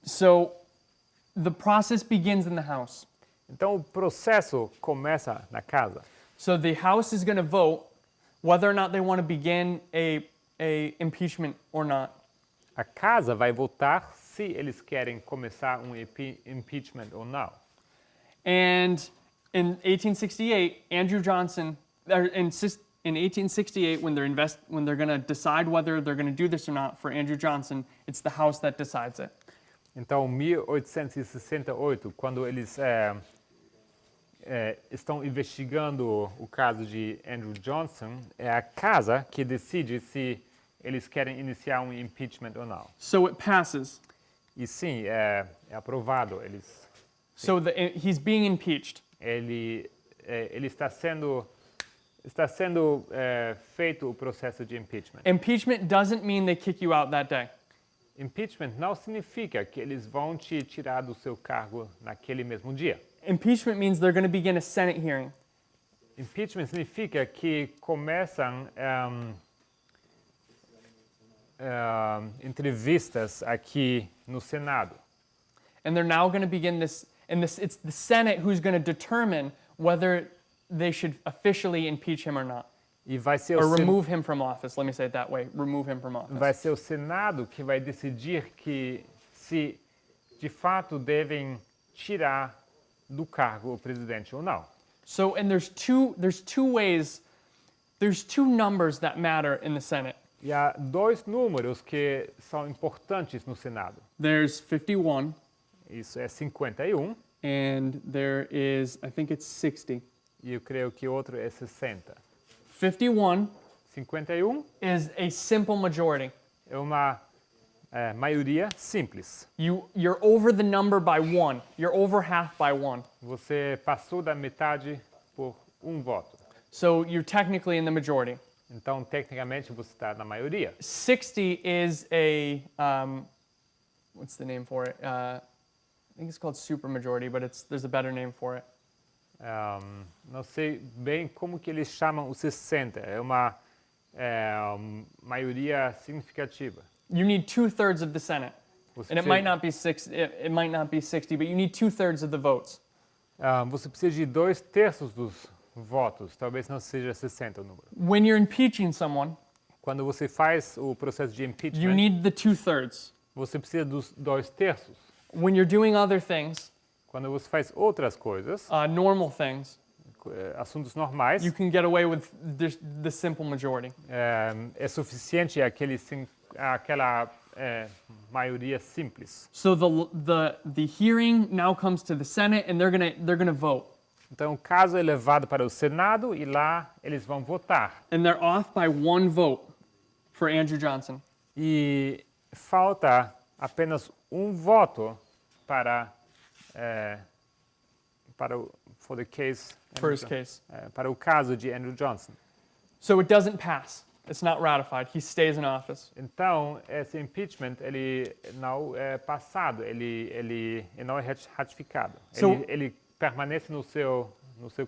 So the process begins in the House. Então o processo começa na casa. So the House is going to vote whether or not they want to begin a impeachment or not. A casa vai votar se eles querem começar um impeachment ou não. And in 1868, Andrew Johnson, in 1868, when they're going to decide whether they're going to do this or not for Andrew Johnson, it's the House that decides it. Então, 1868, quando eles estão investigando o caso de Andrew Johnson, é a casa que decide se eles querem iniciar um impeachment ou não. So it passes. E sim, é aprovado. So he's being impeached. Ele está sendo feito o processo de impeachment. Impeachment doesn't mean they kick you out that day. Impeachment não significa que eles vão te tirar do seu cargo naquele mesmo dia. Impeachment means they're going to begin a Senate hearing. Impeachment significa que começam entrevistas aqui no Senado. And they're now going to begin this, and it's the Senate who's going to determine whether they should officially impeach him or not. E vai ser, Or remove him from office. Let me say it that way. Remove him from office. vai ser o Senado que vai decidir que se de fato devem tirar do cargo o presidente ou não. So, and there's two ways, there's two numbers that matter in the Senate. E há dois números que são importantes no Senado. There's 51, Isso é 51 and there is, I think it's 60. e eu creio que outro é 60. 51 51 is a simple majority. é uma maioria simples. You're over the number by one. You're over half by one. Você passou da metade por voto. So you're technically in the majority. Então, tecnicamente, você está na maioria. 60 is what's the name for it? I think it's called supermajority, but there's a better name for it. Não sei bem como que eles chamam o 60. É uma maioria significativa. You need 2/3 of the Senate, Você and it might not be 60, but you need 2/3 of the votes. Você precisa de 2/3 dos votos. Talvez não seja 60 o número. When you're impeaching someone, Quando você faz o processo de you impeachment, need the 2/3. você precisa dos 2/3. When you're doing other things, Quando você faz outras coisas, normal things, assuntos normais, you can get away with the simple majority. é suficiente aquela maioria simples. So the hearing now comes to the Senate, and they're gonna vote, Então, o caso é levado para o Senado e lá eles vão votar. and they're off by one vote for Andrew Johnson. E falta apenas voto para for the case For his case. para o caso de Andrew Johnson. So it doesn't pass. It's not ratified. He stays in office. Então, esse impeachment ele não é passado, ele não é ratificado. So- Ele permanece no seu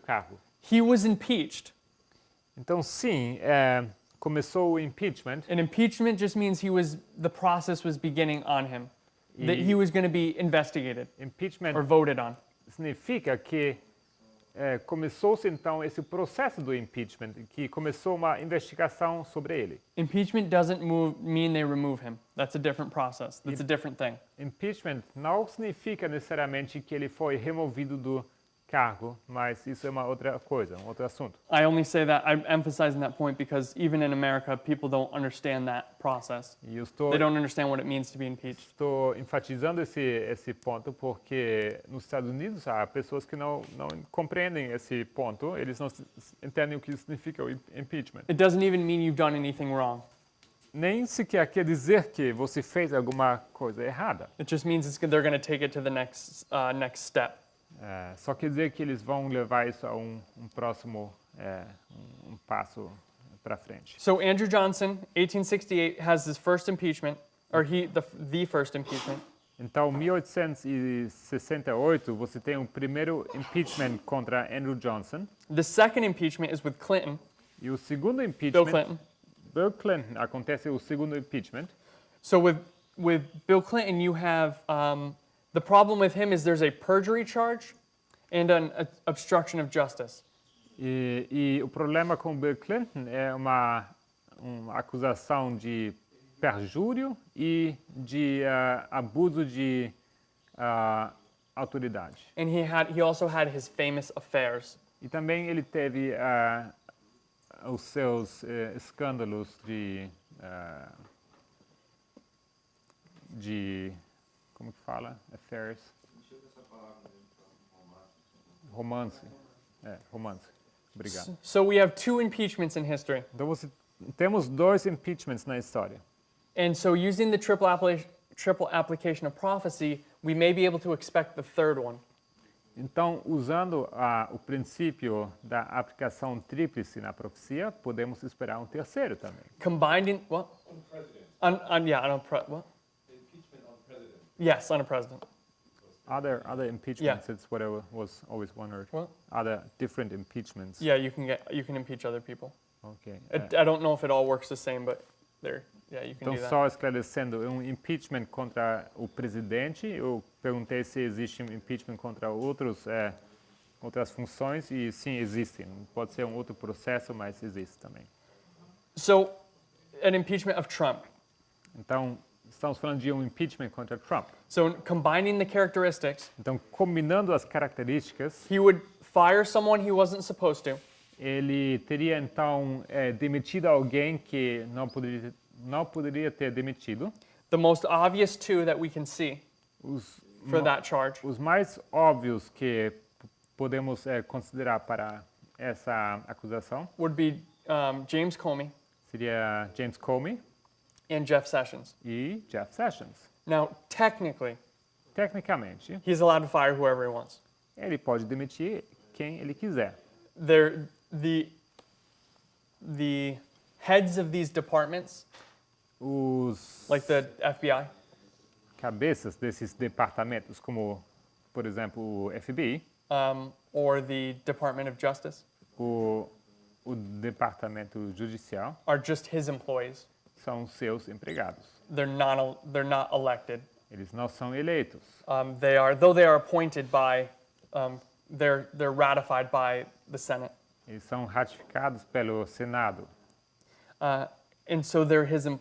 cargo. He was impeached. Então, sim, começou o impeachment. And impeachment just means the process was beginning on him. That he was going to be investigated Impeachment or voted on. significa que começou-se então esse processo do impeachment, que começou uma investigação sobre ele. Impeachment doesn't mean they remove him. That's a different process. That's a different thing. Impeachment não significa necessariamente que ele foi removido do cargo, mas isso é uma outra coisa, um outro assunto. I only say that, I'm emphasizing that point because even in America, people don't understand that process. E eu estou They don't understand what it means to be impeached. enfatizando esse ponto porque nos Estados Unidos há pessoas que não compreendem esse ponto, eles não entendem o que significa o impeachment. It doesn't even mean you've done anything wrong. Nem sequer quer dizer que você fez alguma coisa errada. It just means they're going to take it to the next step. Só quer dizer que eles vão levar isso a próximo passo para frente. So Andrew Johnson, 1868, has his first impeachment, or the first impeachment. Então, 1868, você tem o primeiro impeachment contra Andrew Johnson. The second impeachment is with Clinton, E o segundo Bill impeachment, Clinton. Bill Clinton, acontece o segundo impeachment. So with Bill Clinton, you have the problem with him is there's a perjury charge and an obstruction of justice. E o problema com Bill Clinton é uma acusação de perjúrio e de abuso de autoridade. And he also had his famous affairs. E também ele teve os seus escândalos de como que fala? Affairs. Romance. Romance. Obrigado. So we have two impeachments in history. Então temos 2 impeachments na história. And so using the triple application of prophecy, we may be able to expect the third one. Então, usando o princípio da aplicação tríplice na profecia, podemos esperar um terceiro também. Combined what? On president. What? Impeachment on president. Yes, on a president. Other impeachments, it's what I was always wondered. What? Other different impeachments. Yeah, you can impeach other people. Okay. I don't know if it all works the same, but they're Yeah, you can Então, do that. só esclarecendo, um impeachment contra o presidente, eu perguntei se existe um impeachment contra outras funções, e sim, existem. Pode ser um outro processo, mas existe também. So, an impeachment of Trump. Então, estamos falando de um impeachment contra Trump. So, combining the characteristics, Então, combinando as características, he would fire someone he wasn't supposed to. ele teria, então, demitido alguém que não poderia ter demitido. The most obvious two that we can see Os, for that charge os mais óbvios que podemos considerar para essa acusação would be James Comey seria James Comey and Jeff Sessions. e Jeff Sessions. Now, technically, Tecnicamente, he's allowed to fire whoever he wants. ele pode demitir quem ele quiser. The heads of these departments, Os like the FBI, cabeças desses departamentos, como, por exemplo, o FBI, or the Department of Justice, o departamento judicial, are just his employees. são seus empregados. They're not elected. Eles não são eleitos. Though they are appointed by, they're ratified by the Senate. Eles são ratificados pelo Senado. And so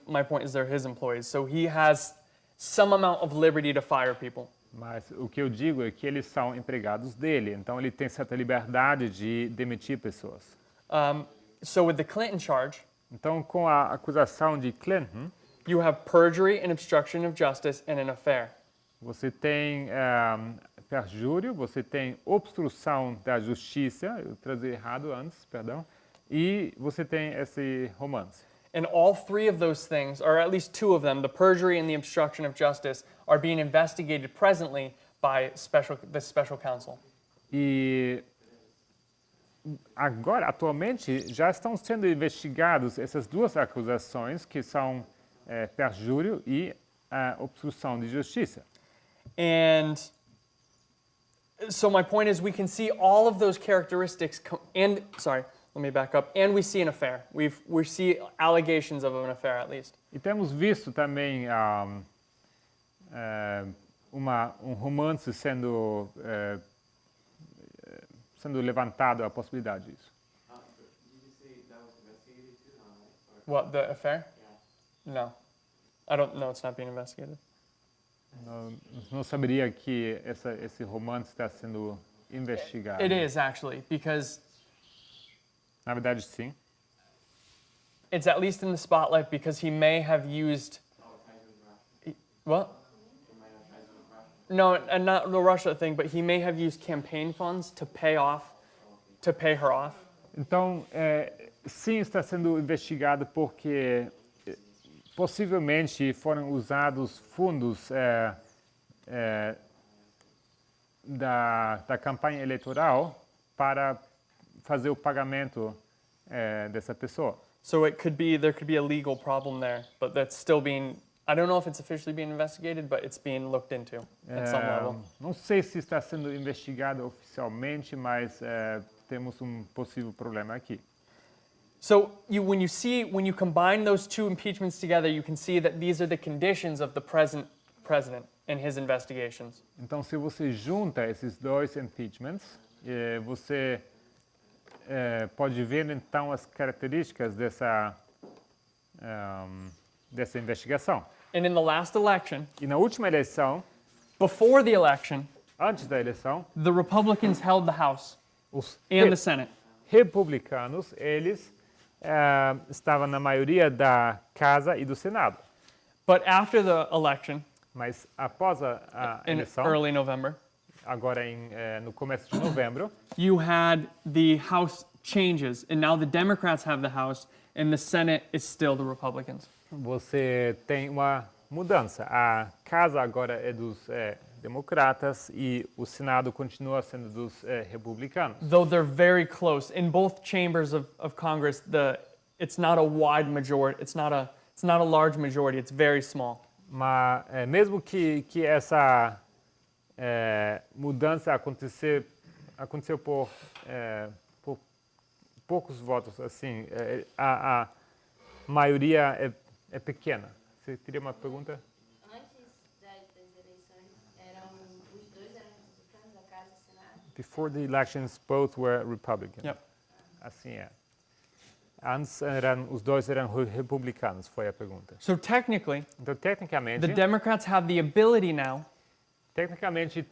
my point is they're his employees. So he has some amount of liberty to fire people. Mas o que eu digo é que eles são empregados dele, então ele tem certa liberdade de demitir pessoas. So with the Clinton charge, Então, com a acusação de Clinton, you have perjury and obstruction of justice and an affair. você tem perjúrio, você tem obstrução da justiça, eu traduzi errado antes, perdão, e você tem esse romance. And all three of those things, or at least two of them, the perjury and the obstruction of justice, are being investigated presently by the special counsel. E agora, atualmente, já estão sendo investigados essas duas acusações, que são perjúrio e obstrução de justiça. And so my point is we can see all of those characteristics let me back up. And we see an affair. We see allegations of an affair, at least. E temos visto também um romance sendo levantado, a possibilidade disso. Did you say that was investigated too? No, right? What, the affair? Yeah. No. I don't know, it's not being investigated. Não saberia que esse romance está sendo investigado. It is, actually, because Na verdade, sim. it's at least in the spotlight because he may have used... What? No, and not the Russia thing, but he may have used campaign funds to pay her off. Então, sim, está sendo investigado porque possivelmente foram usados fundos da campanha eleitoral para fazer o pagamento dessa pessoa. So there could be a legal problem there, but that's still being... I don't know if it's officially being investigated, but it's being looked into at some level. Não sei se está sendo investigado oficialmente, mas temos um possível problema aqui. So when you combine those two impeachments together, you can see that these are the conditions of the present president and his investigations. Então, se você junta esses dois impeachments, você pode ver então as características dessa investigação. And in the last election, E na última eleição, before the election, antes da eleição, the Republicans held the House os and the Senate. republicanos, eles estavam na maioria da Casa e do Senado. But after the election, Mas após a in eleição, early November, agora no começo de novembro, you had the House changes, and now the Democrats have the House, and the Senate is still the Republicans. você tem uma mudança. A Casa agora é dos democratas e o Senado continua sendo dos republicanos. Though they're very close in both chambers of Congress, it's not a wide majority. It's not a large majority. It's very small. Mas mesmo que essa mudança aconteceu por poucos votos, assim, a maioria é pequena. Você teria uma pergunta? Antes das eleições, os dois eram republicanos, a Casa e o Senado? Before the elections, both were Republican. Yep. Assim é. Antes os dois eram republicanos, foi a pergunta. So technically, Então, tecnicamente, the Democrats have the ability now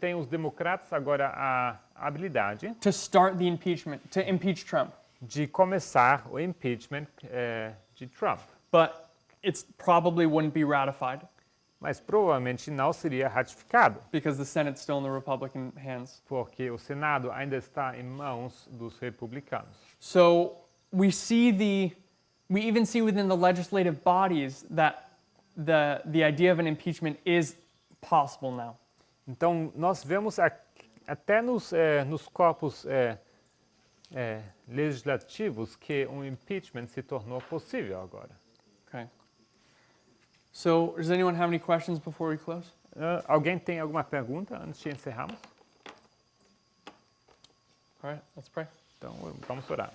tem os democratas agora a habilidade to start the impeachment, to impeach Trump. de começar o impeachment de Trump. But it probably wouldn't be ratified Mas provavelmente não seria ratificado, because the Senate's still in the Republican hands. porque o Senado ainda está em mãos dos republicanos. So we even see within the legislative bodies that the idea of an impeachment is possible now. Então, nós vemos até nos corpos legislativos que um impeachment se tornou possível agora. Okay. So does anyone have any questions before we close? Alguém tem alguma pergunta antes de encerrarmos? All right, let's pray. Então, vamos orar.